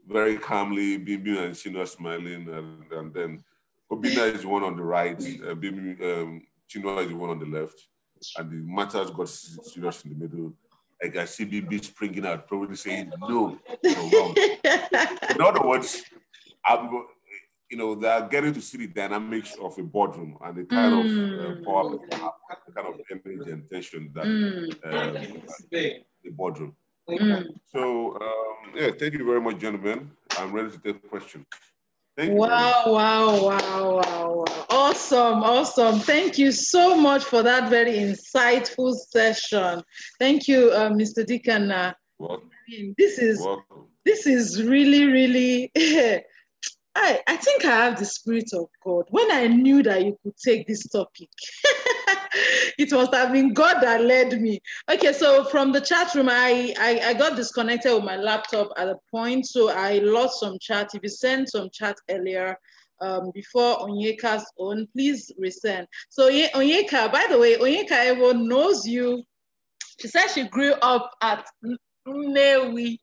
very calmly, Bibi and Chinua smiling, and then Obina is the one on the right, Chinua is the one on the left, and the matters got serious in the middle. Like I see Bibi springing out, probably saying, no, wrong. In other words, they are getting to see the dynamics of a boardroom and the kind of power, the kind of energy and tension that the boardroom. So, yeah, thank you very much, gentlemen. I'm ready to take questions. Thank you wow, wow, wow, wow, wow. Awesome, awesome. Thank you so much for that very insightful session. Thank you, Mr. Dikanna. Welcome. This is really, really, I think I have the Spirit of God. When I knew that you could take this topic, it must have been God that led me. Okay, so from the chat room, I got disconnected with my laptop at a point, so I lost some chat. If you sent some chat earlier, before Onyeka's own, please resend. So Onyeka, by the way, Onyeka everyone knows you. She said she grew up at Nnewi.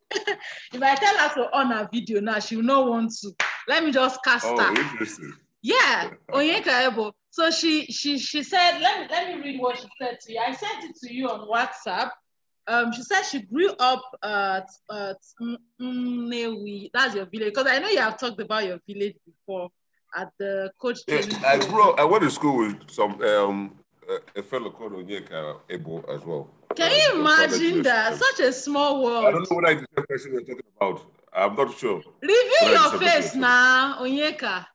If I tell her to on her video now, she will not want to. Let me just cast her. Oh, interesting. Yeah, Onyeka Ebo. So she said, let me read what she said to you. I sent it to you on WhatsApp. She said she grew up at Nnewi. That's your village. Because I know you have talked about your village before at the coach training. Yeah, I grew up. I went to school with some a fellow called Onyeka Ebo as well. Can you imagine that? Such a small world. I don't know what the same person we're talking about. I'm not sure. Reveal your face now, Onyeka.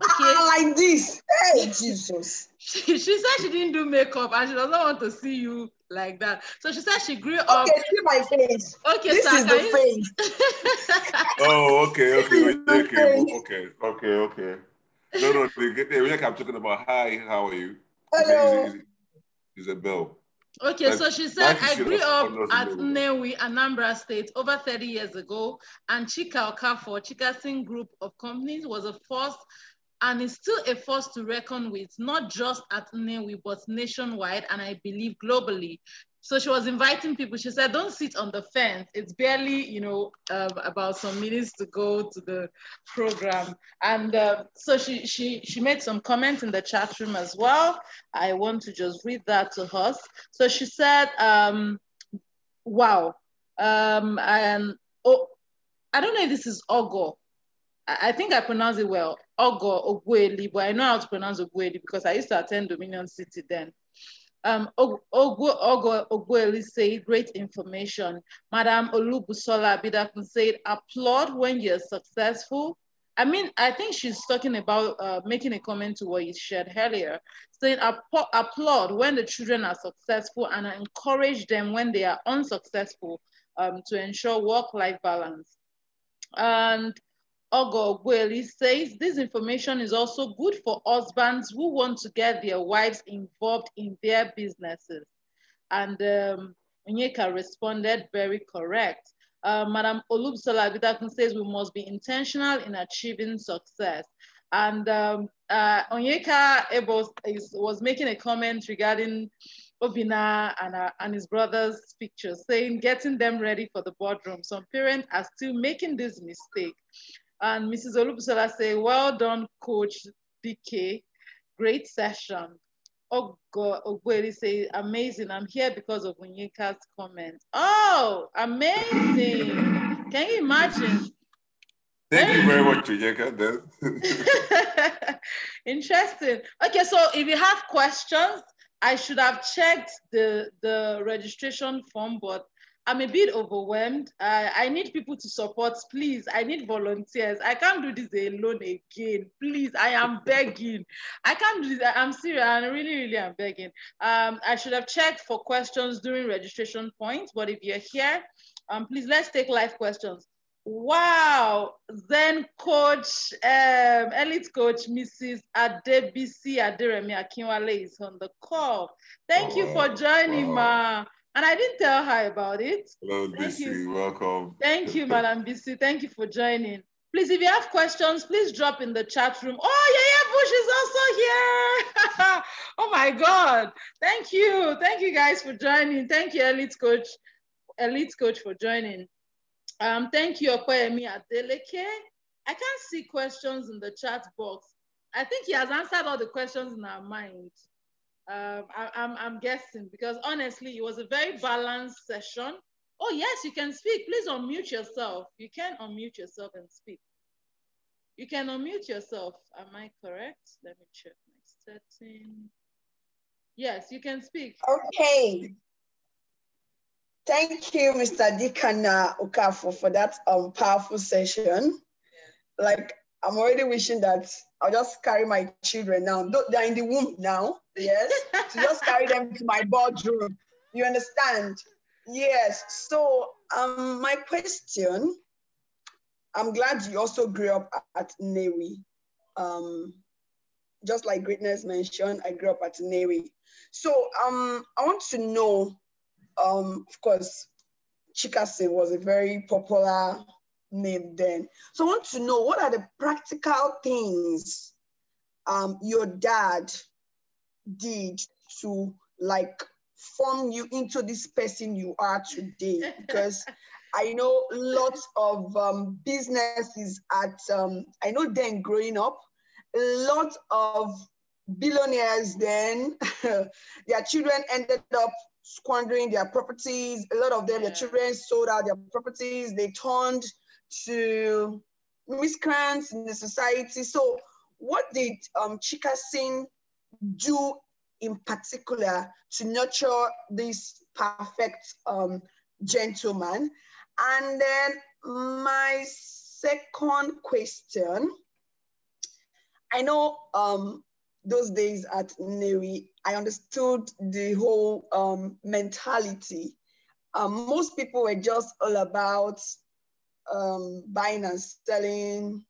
Okay. Like this. Hey, Jesus. She said she didn't do makeup and she doesn't want to see you like that. So she said she grew up. Okay, see my face. Okay, this is the face. Oh, okay. No, the I'm talking about. Hi, how are you? Hello. Isabel. Okay, so she said, I grew up at Nnewi, Anambra State over 30 years ago, and Chika Okafor, Chikasin Group of Companies was a force and is still a force to reckon with, not just at Nnewi, but nationwide, and I believe globally. So she was inviting people. She said, don't sit on the fence. It's barely, about some minutes to go to the program. And so she made some comments in the chat room as well. I want to just read that to us. So she said, wow. I don't know if this is Ogo. I think I pronounce it well. Ogo Ogweli, but I know how to pronounce Ogweli because I used to attend Dominion City then. Ogo Ogweli said, great information. Madam Olubusola Bidakun said, applaud when you're successful. I mean, I think she's talking about making a comment to what you shared earlier, saying applaud when the children are successful and encourage them when they are unsuccessful to ensure work-life balance. And Ogo Gweli says this information is also good for husbands who want to get their wives involved in their businesses. And Onyeka responded, very correct. Madam Olubsola Bidakun says we must be intentional in achieving success. And Onyeka was making a comment regarding Obina and his brother's pictures, saying getting them ready for the boardroom. Some parents are still making this mistake. And Mrs. Olubusola say, well done, Coach DK. Great session. Ogweli say, amazing. I'm here because of Onyeka's comment. Oh, amazing. Can you imagine? Thank you very much, Onyeka. Interesting. Okay, so if you have questions, I should have checked the registration form, but I'm a bit overwhelmed. I need people to support, please. I need volunteers. I can't do this alone again. Please, I am begging. I can't do this. I'm serious. I really, really am begging. I should have checked for questions during registration points, but if you're here, please, let's take live questions. Wow, then coach, elite coach, Mrs. Adebisi Aderemi Akinwale is on the call. Thank you for joining, ma. And I didn't tell her about it. Hello, BC, welcome. Thank you, Madam BC. Thank you for joining. Please, if you have questions, please drop in the chat room. Oh, Yaya Bush is also here. Oh my God. Thank you. Thank you guys for joining. Thank you, elite coach for joining. Thank you, Okoyemi Adeleke. I can't see questions in the chat box. I think he has answered all the questions in our mind. I'm guessing because honestly, it was a very balanced session. Oh yes, you can speak. Please unmute yourself. You can unmute yourself and speak. You can unmute yourself. Am I correct? Let me check my setting. Yes, you can speak. Okay. Thank you, Mr. Dikanna Okafor, for that powerful session. Like, I'm already wishing that I'll just carry my children now. They're in the womb now, yes, to just carry them to my boardroom. You understand? Yes. So, my question, I'm glad you also grew up at Newi. Just like Greatness mentioned, I grew up at Newi. So, I want to know, of course, Chikasin was a very popular name then. So I want to know, what are the practical things your dad did to like form you into this person you are today? Because I know lots of businesses at, I know then growing up, a lot of billionaires then, their children ended up squandering their properties. A lot of them, their children sold out their properties. They turned to miscreants in the society. So what did Chikasin do in particular to nurture this perfect gentleman? And then my second question, I know those days at Newi, I understood the whole mentality. Most people were just all about buying and selling.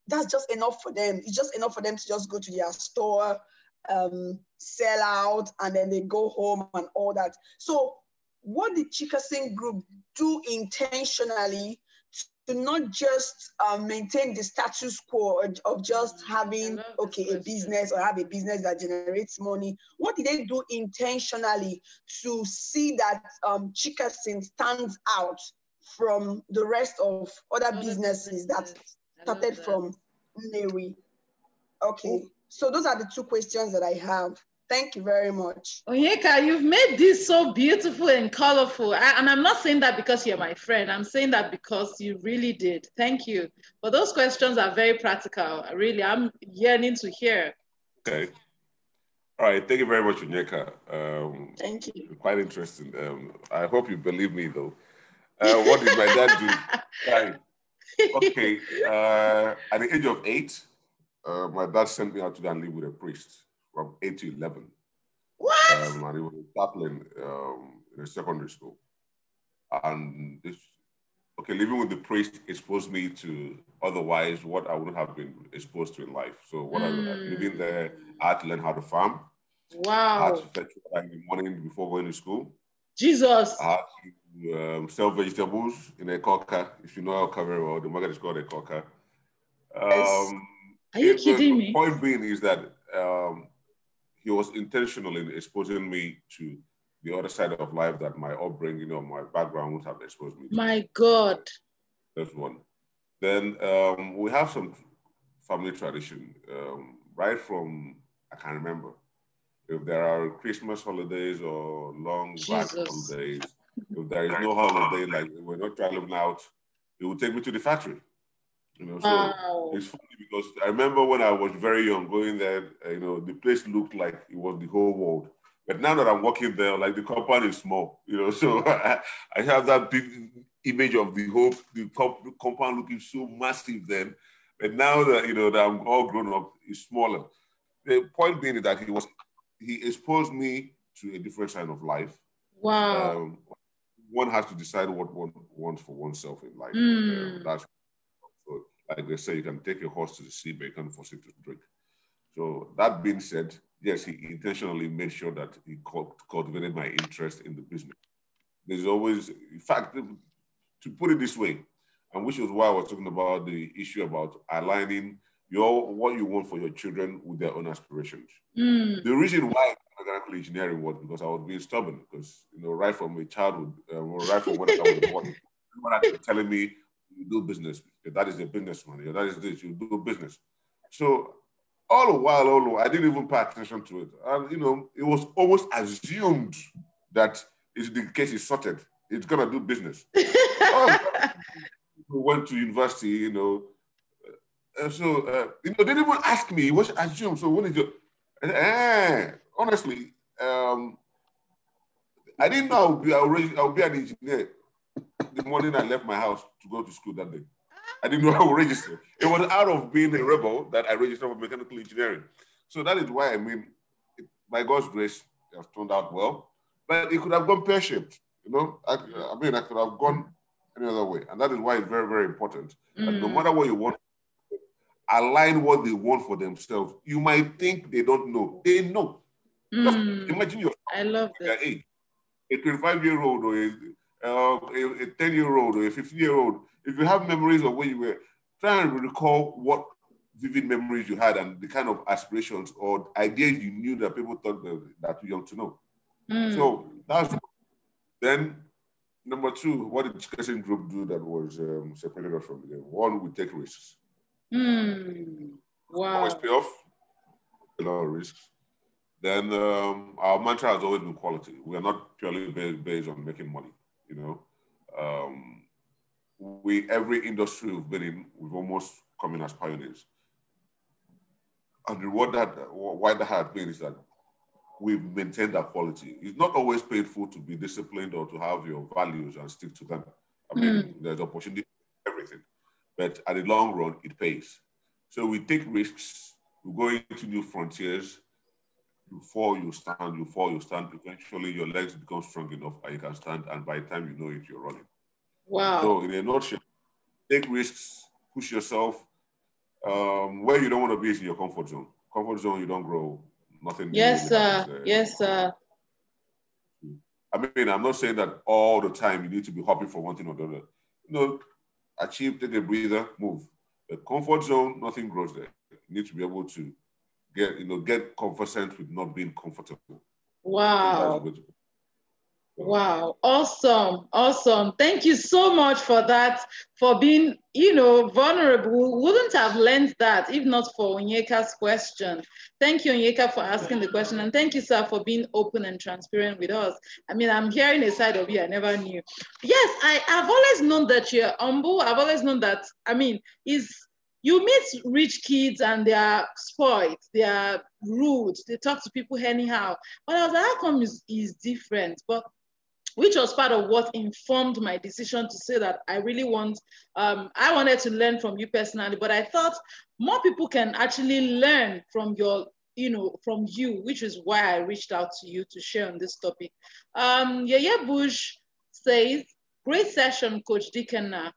That's just enough for them. It's just enough for them to just go to their store, sell out, and then they go home and all that. So what did Chikasin Group do intentionally to not just maintain the status quo of just having, okay, a business or have a business that generates money? What did they do intentionally to see that Chikasin stands out from the rest of other businesses that started from Newi? Okay, so those are the two questions that I have. Thank you very much. Onyeka, you've made this so beautiful and colorful. And I'm not saying that because you're my friend. I'm saying that because you really did. Thank you. But those questions are very practical. Really, I'm yearning to hear. Okay. All right. Thank you very much, Onyeka. Thank you. Quite interesting. I hope you believe me, though. What did my dad do? Right. Okay. At the age of 8, my dad sent me out to go and live with a priest from 8 to 11. What? And he was a chaplain in a secondary school. And living with the priest exposed me to otherwise what I wouldn't have been exposed to in life. So living there, I had to learn how to farm. Wow. I had to fetch water in the morning before going to school. Jesus. I had to sell vegetables in a cocker. If you know Okafor very well, the market is called a cocker. Are you kidding me? The point being is that he was intentional in exposing me to the other side of life that my upbringing or my background would have exposed me to. My God. That's one. Then we have some family tradition, right from, I can't remember, if there are Christmas holidays or long back holidays, if there is no holiday, like we're not traveling out, he would take me to the factory. You know, so it's funny because I remember when I was very young going there, the place looked like it was the whole world. But now that I'm working there, like the compound is small, so I have that big image of the compound looking so massive then. But now that, that I'm all grown up, it's smaller. The point being that he exposed me to a different side of life. Wow. One has to decide what one wants for oneself in life. That's like they say, you can take a horse to the sea, but you can't force it to drink. So that being said, yes, he intentionally made sure that he cultivated my interest in the business. There's always, in fact, to put it this way, and which is why I was talking about the issue about aligning what you want for your children with their own aspirations. The reason why mechanical engineering was because I was being stubborn, because right from my childhood, right from when I was born, everyone had been telling me, you do business. That is a businessman. That is this. You do business. So all the while, I didn't even pay attention to it. And it was almost assumed that if the case is sorted, it's gonna do business. We went to university, so they didn't even ask me. It was assumed. So when did you? Honestly, I didn't know I would be an engineer the morning I left my house to go to school that day. I didn't know I would register. It was out of being a rebel that I registered for mechanical engineering. So that is why, I mean, by God's grace, it has turned out well. But it could have gone pear-shaped, you know? I could have gone any other way. And that is why it's very, very important that no matter what you want, align what they want for themselves. You might think they don't know. They know. Just imagine yourself at their age. A 25-year-old or a 10-year-old or a 15-year-old. If you have memories of where you were, try and recall what vivid memories you had and the kind of aspirations or ideas you knew that people thought that too young to know. So that's then. Number two, what did the discussion group do that was separated us from the game? One, we take risks. Wow. Always pay off, a lot of risks. Then our mantra has always been quality. We are not purely based on making money, you know. Every industry we've been in, we've almost come in as pioneers. And why that has been is that we've maintained that quality. It's not always painful to be disciplined or to have your values and stick to them. I mean, there's opportunity for everything, but at the long run, it pays. So we take risks, we go into new frontiers. You fall, you stand, you fall, you stand. Eventually, your legs become strong enough and you can stand, and by the time you know it, you're running. Wow. So in a nutshell, take risks, push yourself. Where you don't want to be is in your comfort zone. Comfort zone, you don't grow. Nothing. Yes, sir. Yes, sir. I mean, I'm not saying that all the time you need to be hopping from one thing or the other. You know, achieve, take a breather, move. The comfort zone, nothing grows there. You need to be able to get conversant with not being comfortable. Wow. Wow, awesome, awesome. Thank you so much for that, for being, vulnerable. We wouldn't have learned that if not for Onyeka's question. Thank you, Onyeka, for asking the question. And thank you, sir, for being open and transparent with us. I mean, I'm hearing a side of you I never knew. Yes, I've always known that you're humble. I've always known that, you meet rich kids and they are spoiled, they are rude, they talk to people anyhow. But I was like, how come is different? But which was part of what informed my decision to say that I really I wanted to learn from you personally, but I thought more people can actually learn from from you, which is why I reached out to you to share on this topic. Yaya Bush says, great session, Coach Dikanna.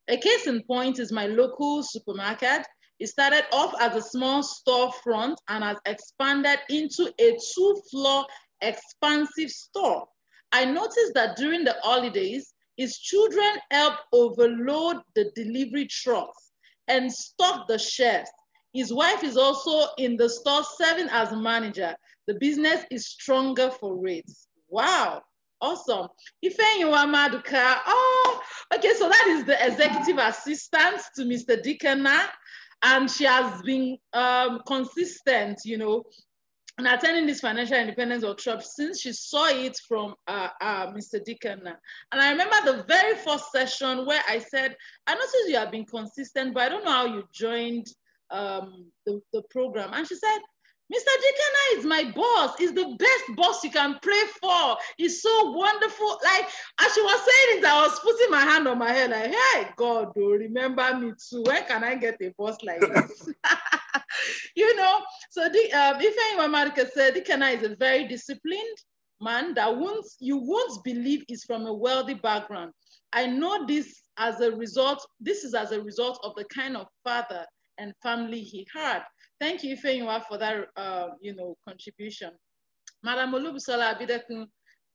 A case in point is my local supermarket. It started off as a small storefront and has expanded into a 2-floor expansive store. I noticed that during the holidays, his children help overload the delivery trucks and stock the shelves. His wife is also in the store serving as a manager. The business is stronger for rates. Wow, awesome. Ifeanyiwa Maduka. Oh, okay, so that is the executive assistant to Mr. Dikanna, and she has been consistent, and attending this financial independence workshop since she saw it from Mr. Dikanna. And I remember the very first session where I said, I noticed you have been consistent, but I don't know how you joined the program. And she said, Mr. Dikanna is my boss. He's the best boss you can pray for. He's so wonderful. Like, as she was saying it, I was putting my hand on my head like, hey, God, remember me too. When can I get a boss like this? So Ifeanyiwa Maduka said, Dikanna is a very disciplined man that you won't believe is from a wealthy background. I know this is as a result of the kind of father and family he had. Thank you, Ifeanyiwa, for that, contribution. Madam Olubusola Abidekun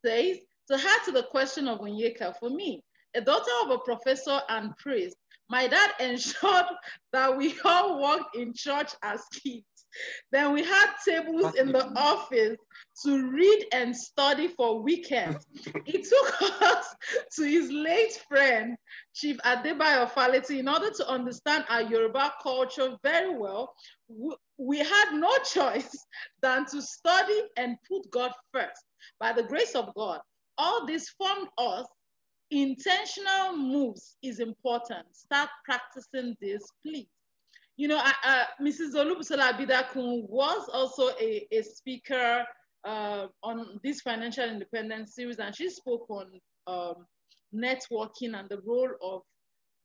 says, to add to the question of Onyeka, for me, a daughter of a professor and priest, my dad ensured that we all worked in church as kids. Then we had tables in the office to read and study for weekends. He took us to his late friend, Chief Adebayo Faleti, in order to understand our Yoruba culture very well. We had no choice than to study and put God first. By the grace of God, all this formed us. Intentional moves is important. Start practicing this, please. Mrs. Olubusola Abidekun was also a speaker on this financial independence series, and she spoke on networking and the role of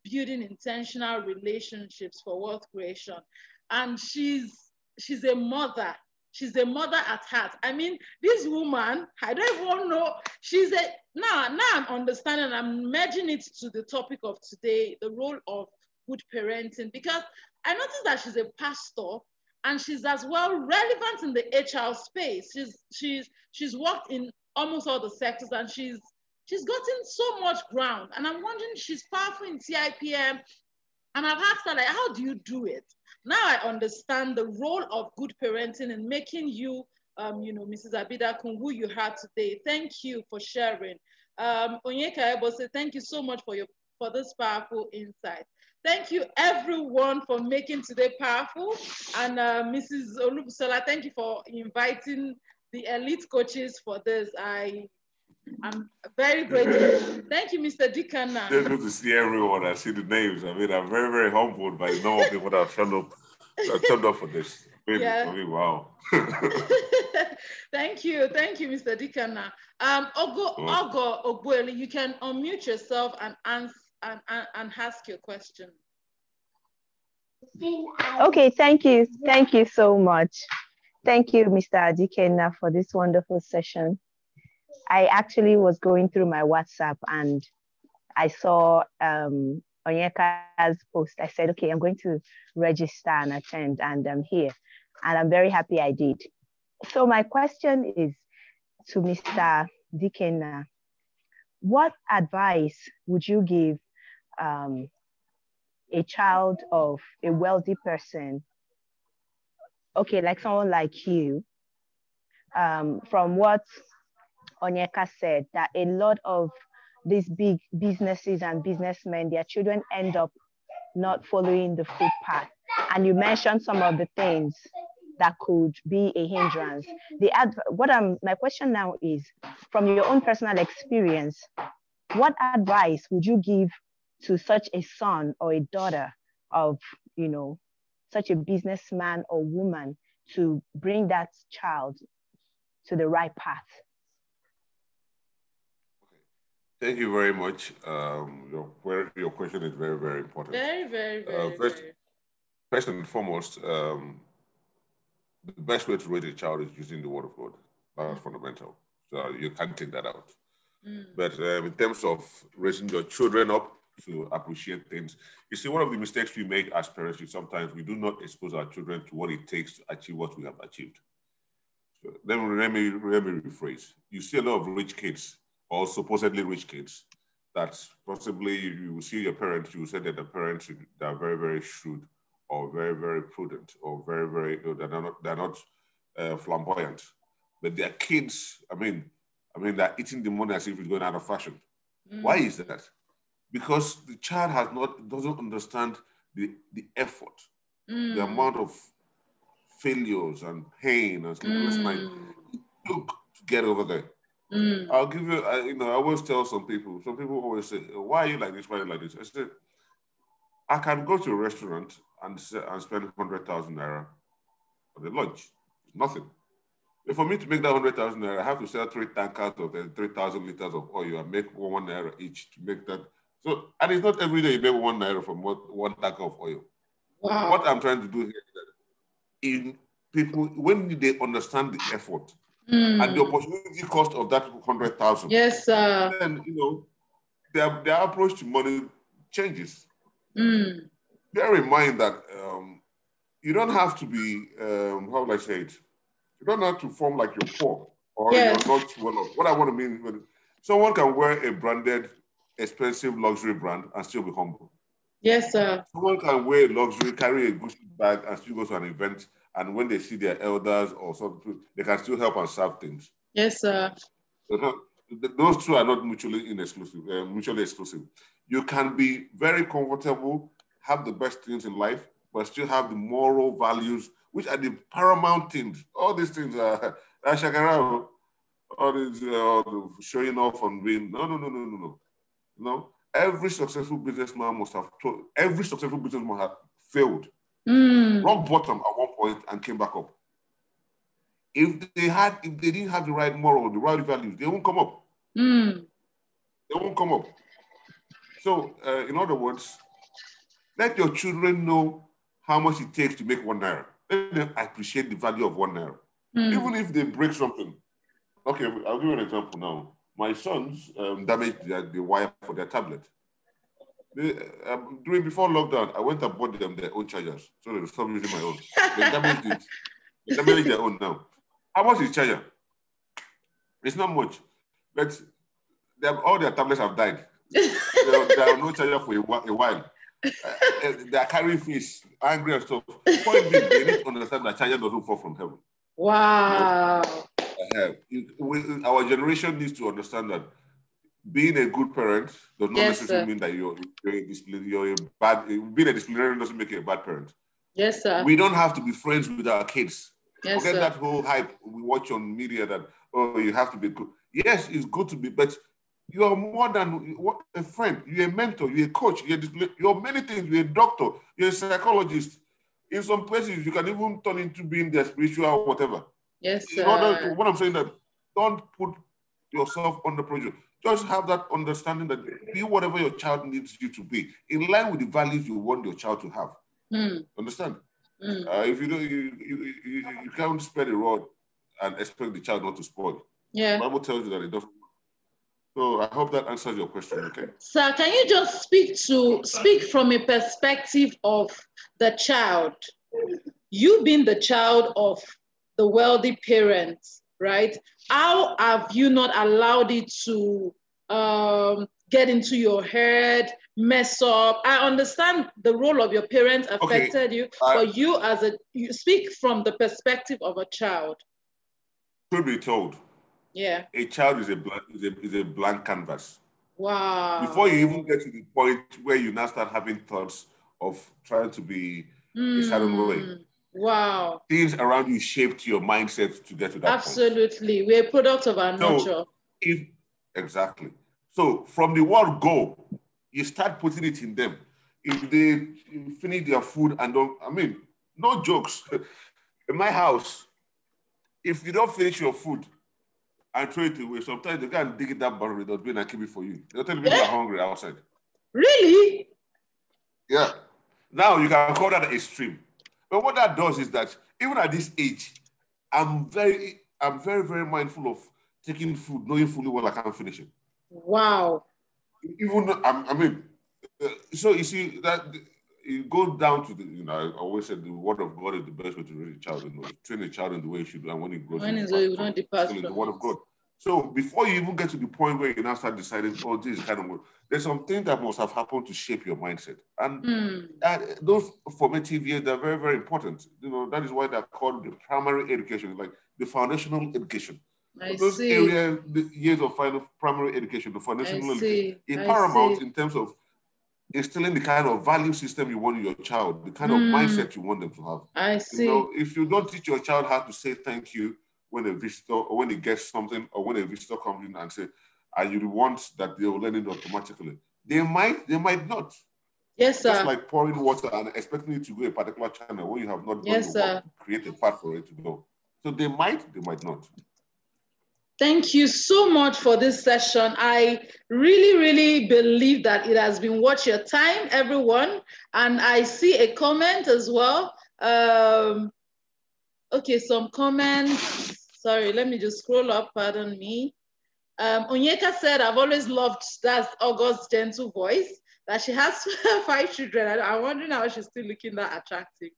building intentional relationships for wealth creation. And she's a mother. She's a mother at heart. I mean, this woman, I don't even know. Now I'm understanding, I'm merging it to the topic of today, the role of good parenting, because I noticed that she's a pastor and she's as well relevant in the HR space. She's worked in almost all the sectors, and she's gotten so much ground. And I'm wondering, she's powerful in CIPM. And I've asked her, like, how do you do it? Now I understand the role of good parenting in making you, Mrs. Abida Kun, who you had today. Thank you for sharing. Onyeka Ebo said, thank you so much for this powerful insight. Thank you, everyone, for making today powerful. And Mrs. Olubusola, thank you for inviting the elite coaches for this. I'm very grateful. Thank you, Mr. Dikanna. It's good to see everyone. I see the names. I mean, I'm very, very humbled by the number of people that have turned up for this. Really, Yeah. I mean, wow. Thank you, Mr. Dikanna. Ogo Ogbueli, you can unmute yourself and ask your question. Okay, thank you so much. Thank you, Mr. Dikanna, for this wonderful session. I actually was going through my WhatsApp and I saw Onyeka's post. I said, okay, I'm going to register and attend, and I'm here. And I'm very happy I did. So my question is to Mr. Dikanna. What advice would you give a child of a wealthy person, okay, like someone like you, from what Onyeka said, that a lot of these big businesses and businessmen, their children end up not following the footpath. And you mentioned some of the things that could be a hindrance. My question now is, from your own personal experience, what advice would you give to such a son or a daughter of, such a businessman or woman to bring that child to the right path? Thank you very much. Your question is very, very important. Very, very, very. First and foremost, the best way to raise a child is using the word of God. That's fundamental. So you can't take that out. But in terms of raising your children up to appreciate things, you see, one of the mistakes we make as parents is sometimes we do not expose our children to what it takes to achieve what we have achieved. So let me rephrase. You see a lot of rich kids, or supposedly rich kids, that possibly you see your parents, you say that the parents are very, very shrewd, or very, very prudent, or very, very, they're not flamboyant. But their kids, I mean, they're eating the money as if it's going out of fashion. Why is that? Because the child doesn't understand the effort, the amount of failures and pain and sleepless night it took to get over there. I'll give you, I always tell some people always say, why are you like this? Why are you like this? I said, I can go to a restaurant and spend 100,000 naira for the lunch. It's nothing. But for me to make that 100,000 naira, I have to sell 3 tankers of 3,000 liters of oil and make 1 naira each to make that. So, and it's not every day you make 1 naira from 1 tanker of oil. Wow. What I'm trying to do here is that in people, when they understand the effort and the opportunity cost of that 100,000, yes, then their approach to money changes. Bear in mind that you don't have to be how will I say it? You don't have to form like you're poor or you're not well off. What I want to mean, someone can wear a branded, expensive luxury brand and still be humble. Yes, sir. Someone can wear a luxury, carry a Gucci bag and still go to an event, and when they see their elders or something, they can still help and serve things. Yes, sir. Those two are not mutually exclusive. You can be very comfortable, have the best things in life, but still have the moral values, which are the paramount things. All these things are shagara, all these showing off and being, no. Every successful businessman have failed. Rock bottom at one point and came back up. If they didn't have the right moral, the right values, they won't come up. Mm. They won't come up. So, in other words, let your children know how much it takes to make 1 naira. Let them appreciate the value of 1 naira. Even if they break something. Okay, I'll give you an example now. My sons damaged the wire for their tablet. Before lockdown, I went and bought them their own chargers, so they stop using my own. They damaged it. They damaged their own now. How much is charger? It's not much, but all their tablets have died. There are no charger for a while. They are carrying fish, angry and stuff. Point being, they need to understand that charger doesn't fall from heaven. Wow. Our generation needs to understand that being a good parent does not necessarily mean that you're a bad. Being a disciplinarian doesn't make you a bad parent. Yes, sir. We don't have to be friends with our kids. Yes, Forget sir. that whole hype we watch on media that, oh, you have to be good. Yes, it's good to be, but you are more than a friend. You're a mentor. You're a coach. You're many things. You're a doctor. You're a psychologist. In some places, you can even turn into being their spiritual whatever. Yes, sir. In order to, what I'm saying that don't put yourself under pressure. Just have that understanding that be whatever your child needs you to be, in line with the values you want your child to have. Understand? If you don't, you can't spread the rod and expect the child not to spoil. Yeah. The Bible tells you that it doesn't. So I hope that answers your question, okay? Sir, can you just speak from a perspective of the child? You being the child of the wealthy parents, right? How have you not allowed it to get into your head, mess up? I understand the role of your parents affected you, but you speak from the perspective of a child. Truth be told, yeah, a child is a blank canvas. Wow. Before you even get to the point where you now start having thoughts of trying to be a certain way. Wow. Things around you shaped your mindset to get to that Absolutely. Point. We're a product of our nurture. Exactly. So from the word go, you start putting it in them. If they finish their food and don't, no jokes. In my house, if you don't finish your food and throw it away, sometimes they can dig it that barrel with dustbin and keep it for you. They'll tell people are hungry outside. Really? Yeah. Now you can call that extreme. But what that does is that even at this age, I'm very, very mindful of taking food, knowing fully well I can't finish it. Wow. Even, so you see that it goes down to the, I always said the word of God is the best way to raise a child. Train a child in the way he should do, and when he grows, still in the word of God. So before you even get to the point where you now start deciding, oh, this is kind of good, there's some things that must have happened to shape your mindset. And those formative years, they're very, very important. That is why they're called the primary education, like the foundational education. Those areas, the years of primary education, the foundational education, is paramount in terms of instilling the kind of value system you want in your child, the kind of mindset you want them to have. I see. If you don't teach your child how to say thank you when a visitor, or when he gets something, or when a visitor comes in and say, are you the ones that they will learn it automatically? They might not. Yes, sir. Just like pouring water and expecting it to go a particular channel when you have not done the work to create a path for it to go. So they might not. Thank you so much for this session. I really, really believe that it has been worth your time, everyone. And I see a comment as well. Okay, some comments. Sorry, let me just scroll up, pardon me. Onyeka said, I've always loved that August's gentle voice, that she has 5 children. I'm wondering how she's still looking that attractive.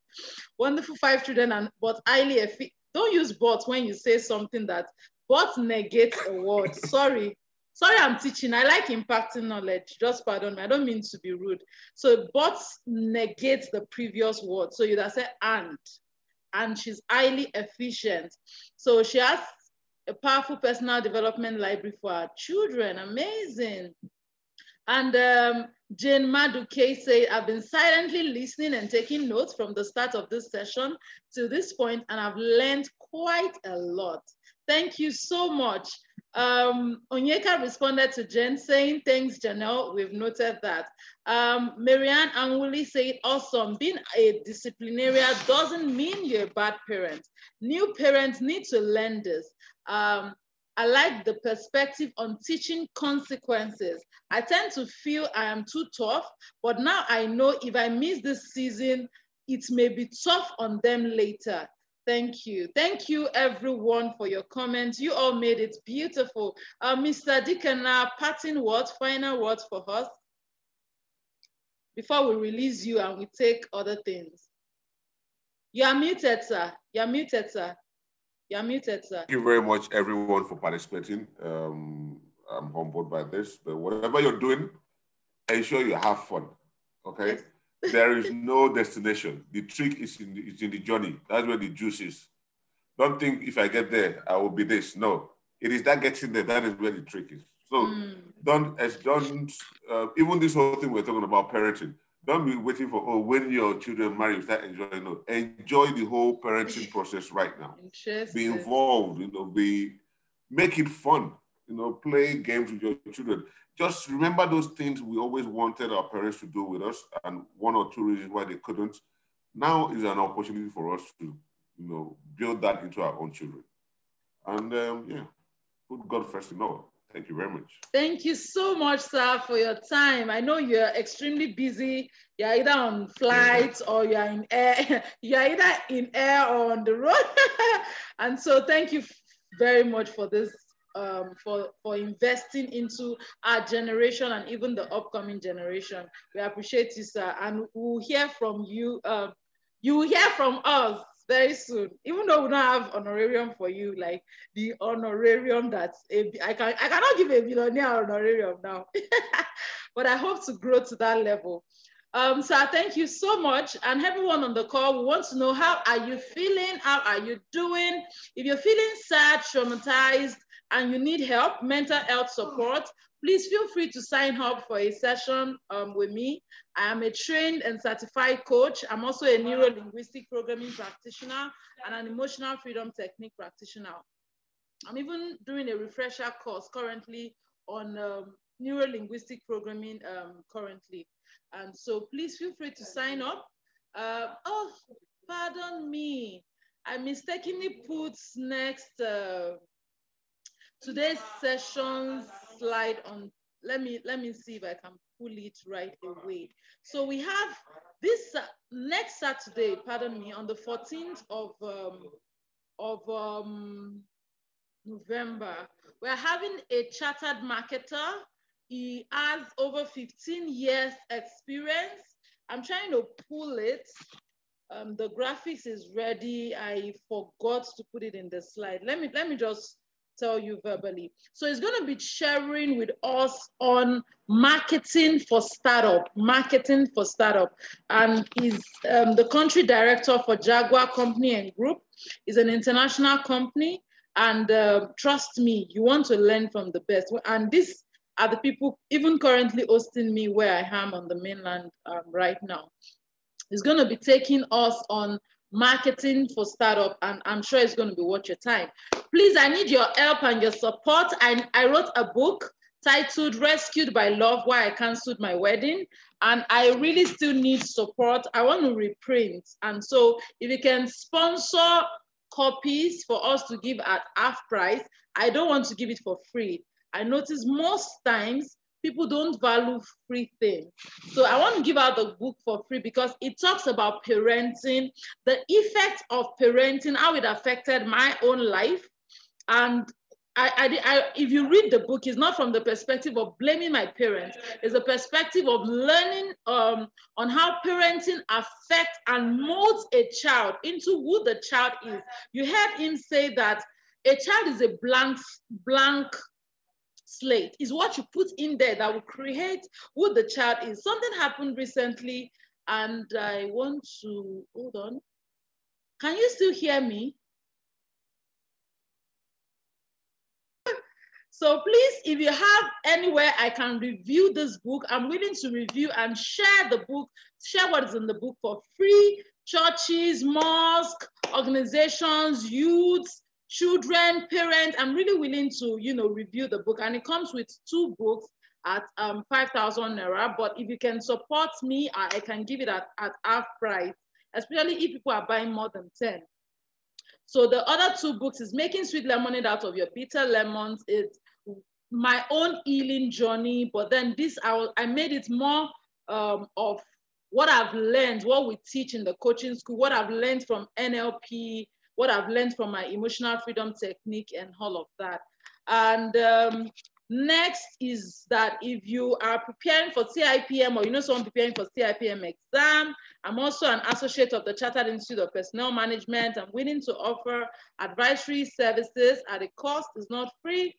Wonderful 5 children, but highly efficient. Don't use but when you say something that but negates a word. Sorry, I'm teaching. I like impacting knowledge. Just pardon me. I don't mean to be rude. So but negates the previous word. So you'd have said and she's highly efficient. So she has a powerful personal development library for our children. Amazing. And Jane Maduke said, I've been silently listening and taking notes from the start of this session to this point, and I've learned quite a lot. Thank you so much. Onyeka responded to Jen saying, thanks, Janelle. We've noted that. Marianne Anwuli said, awesome. Being a disciplinarian doesn't mean you're a bad parent. New parents need to learn this. I like the perspective on teaching consequences. I tend to feel I am too tough, but now I know if I miss this season, it may be tough on them later. Thank you. Thank you, everyone, for your comments. You all made it beautiful. Mr. Dikanna, parting words, final words for us before we release you and we take other things. You are muted, sir. You are muted, sir. You are muted, sir. Thank you very much, everyone, for participating. I'm humbled by this, but whatever you're doing, ensure you have fun, okay? Yes. There is no destination. The trick is in the journey. That's where the juice is. Don't think if I get there, I will be this. No, it is that getting there. That is where the trick is. So even this whole thing we're talking about parenting, don't be waiting for, oh, when your children marry, you start enjoying. No, enjoy the whole parenting process right now. Be involved, make it fun, play games with your children. Just remember those things we always wanted our parents to do with us, and 1 or 2 reasons why they couldn't. Now is an opportunity for us to, build that into our own children. And put God first in all. Thank you very much. Thank you so much, sir, for your time. I know you're extremely busy. You're either on flights or you're in air. You're either in air or on the road. And so thank you very much for this, for investing into our generation and even the upcoming generation. We appreciate you, sir. And we'll hear from you. You will hear from us very soon, even though we don't have honorarium for you, like the honorarium that's I cannot give a billionaire honorarium now, but I hope to grow to that level. Sir, thank you so much. And everyone on the call, we want to know, how are you feeling? How are you doing? If you're feeling sad, traumatized, and you need help, mental health support, please feel free to sign up for a session with me. I am a trained and certified coach. I'm also a neuro-linguistic programming practitioner and an emotional freedom technique practitioner. I'm even doing a refresher course currently on neuro-linguistic programming currently. And so please feel free to sign up. Oh, pardon me. I mistakenly put next today's session slide on. Let me see if I can pull it right away. So we have this next Saturday, pardon me, on the 14th of November. We're having a chartered marketer. He has over 15 years experience. I'm trying to pull it. The graphics is ready. I forgot to put it in the slide. Let me just tell you verbally. So he's going to be sharing with us on marketing for startup, and he's the country director for Jaguar Company and Group. It's an international company, and trust me, you want to learn from the best. And these are the people even currently hosting me where I am on the mainland right now. He's going to be taking us on marketing for startup, and I'm sure it's going to be worth your time. Please, I need your help and your support. I wrote a book titled Rescued by Love, Why I Cancelled My Wedding, and I really still need support. I want to reprint, and so if you can sponsor copies for us to give at half price, I don't want to give it for free. I notice most times people don't value free things. So I want to give out the book for free because it talks about parenting, the effect of parenting, how it affected my own life. And if you read the book, it's not from the perspective of blaming my parents. It's a perspective of learning on how parenting affects and molds a child into who the child is. You heard him say that a child is a blank slate. Is what you put in there that will create who the child is. Something happened recently, and I want to, hold on. Can you still hear me? So please, if you have anywhere I can review this book, I'm willing to review and share the book, share what is in the book for free. Churches, mosques, organizations, youths, children, parents. I'm really willing to, you know, review the book, and it comes with 2 books at 5,000 naira. But if you can support me, I can give it at half price, especially if people are buying more than 10. So the other 2 books is Making Sweet Lemonade Out of Your Bitter Lemons. It's my own healing journey, but then this, I made it more of what I've learned, what we teach in the coaching school, what I've learned from NLP, what I've learned from my emotional freedom technique and all of that. And next is that if you are preparing for CIPM, or you know someone preparing for CIPM exam, I'm also an associate of the Chartered Institute of Personnel Management. I'm willing to offer advisory services at a cost. It's not free.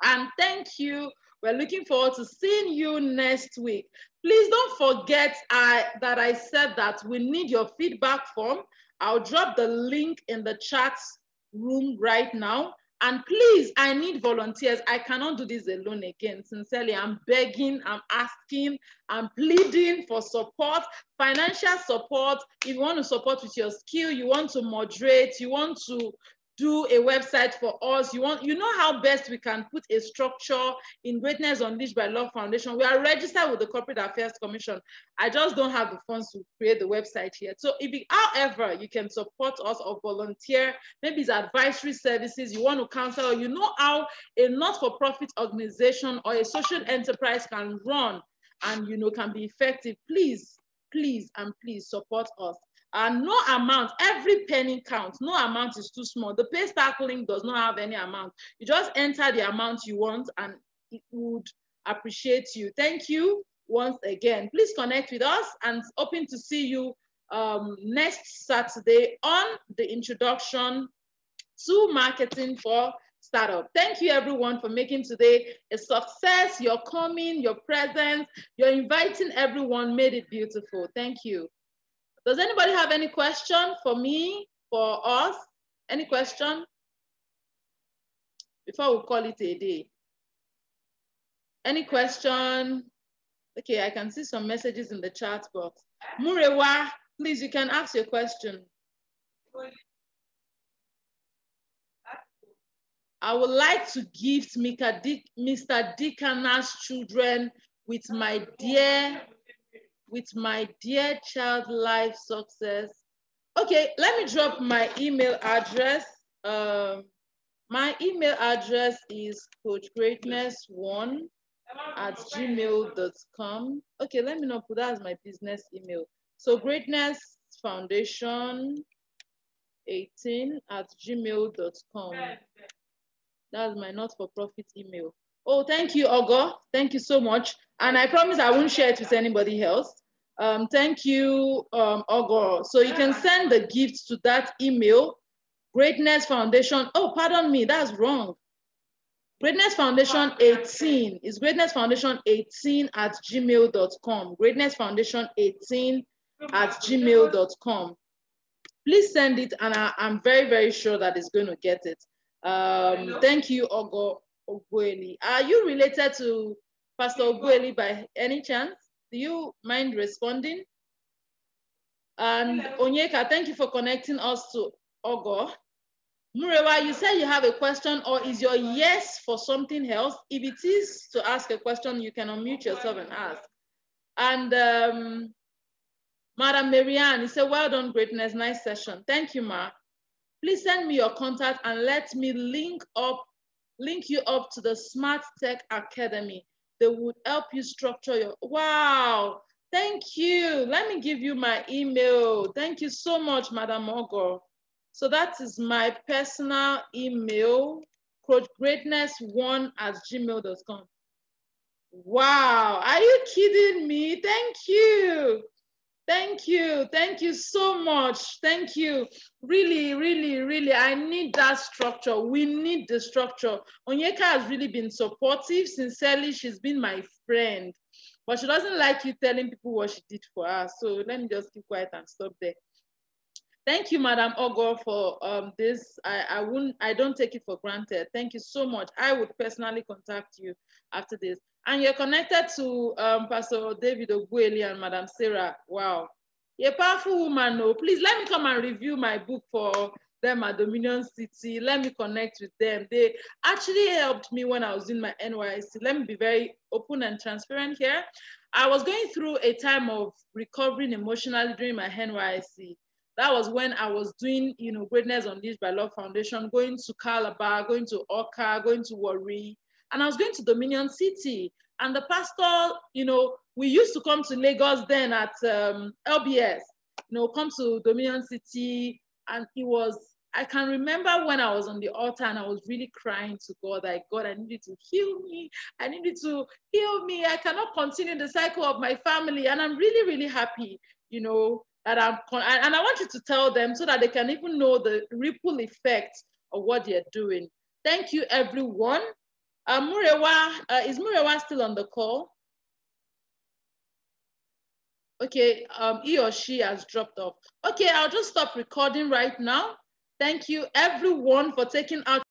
And thank you. We're looking forward to seeing you next week. Please don't forget that I said that we need your feedback form. I'll drop the link in the chat room right now. And please, I need volunteers. I cannot do this alone again. Sincerely, I'm begging, I'm asking, I'm pleading for support, financial support. If you want to support with your skill, you want to moderate, you want to do a website for us, you know how best we can put a structure in Greatness Unleashed by Love Foundation. We are registered with the Corporate Affairs Commission. I just don't have the funds to create the website yet. So however, you can support us or volunteer, maybe it's advisory services, you want to counsel, you know how a not-for-profit organization or a social enterprise can run and, you know, can be effective. Please, please, and please support us. And no amount, every penny counts. No amount is too small. The Paystack link does not have any amount. You just enter the amount you want and it would appreciate you. Thank you once again. Please connect with us, and hoping to see you next Saturday on the introduction to marketing for startup. Thank you everyone for making today a success. Your coming, your presence, your inviting everyone made it beautiful. Thank you. Does anybody have any question for me, for us? Any question? Before we call it a day. Any question? Okay, I can see some messages in the chat box. Murewa, please, you can ask your question. I would like to gift Mr. Dikanna's children with my dear child life success. Okay, let me drop my email address. My email address is coachgreatness1@gmail.com. Okay, let me not put that as my business email. So Greatness Foundation 18@gmail.com. That's my not-for-profit email. Oh, thank you, Ogo. Thank you so much. And I promise I won't share it with anybody else. Thank you, Ogo. So you can send the gifts to that email, Greatness Foundation. Oh, pardon me, that's wrong. Greatness Foundation 18 is Greatness Foundation 18@gmail.com. Greatness Foundation 18@gmail.com. Please send it, and I'm very, very sure that it's going to get it. Thank you, Ogo Ogbueli. Are you related to Pastor Ogbueli by any chance? Do you mind responding? And Onyeka, thank you for connecting us to Ogo. Murewa, you said you have a question, or is your yes for something else? If it is to ask a question, you can unmute yourself and ask. And Madam Marianne, you said, well done, Greatness, nice session. Thank you, Ma. Please send me your contact and let me link you up to the Smart Tech Academy. They would help you structure your, wow, thank you. Let me give you my email. Thank you so much, Madam Ogo. So that is my personal email, coachgreatness1@gmail.com. Wow, are you kidding me? Thank you. Thank you. Thank you so much. Thank you. Really, really, really, I need that structure. We need the structure. Onyeka has really been supportive. Sincerely, she's been my friend. But she doesn't like you telling people what she did for us. So let me just keep quiet and stop there. Thank you, Madam Ogo, for this. I don't take it for granted. Thank you so much. I would personally contact you after this. And you're connected to Pastor David Ogbueli and Madam Sarah. Wow. You're a powerful woman. No, please let me come and review my book for them at Dominion City. Let me connect with them. They actually helped me when I was in my NYC. Let me be very open and transparent here. I was going through a time of recovering emotionally during my NYC. That was when I was doing, Greatness Unleashed by Love Foundation, going to Calabar, going to Oka, going to Warri, and I was going to Dominion City. And the pastor, we used to come to Lagos then at LBS, come to Dominion City. And I can remember when I was on the altar and I was really crying to God, like, God, I needed to heal me. I needed to heal me. I cannot continue the cycle of my family. And I'm really, really happy, that and I want you to tell them so that they can even know the ripple effect of what they're doing. Thank you, everyone. Murewa, is Murewa still on the call? Okay, he or she has dropped off. Okay, I'll just stop recording right now. Thank you, everyone, for taking out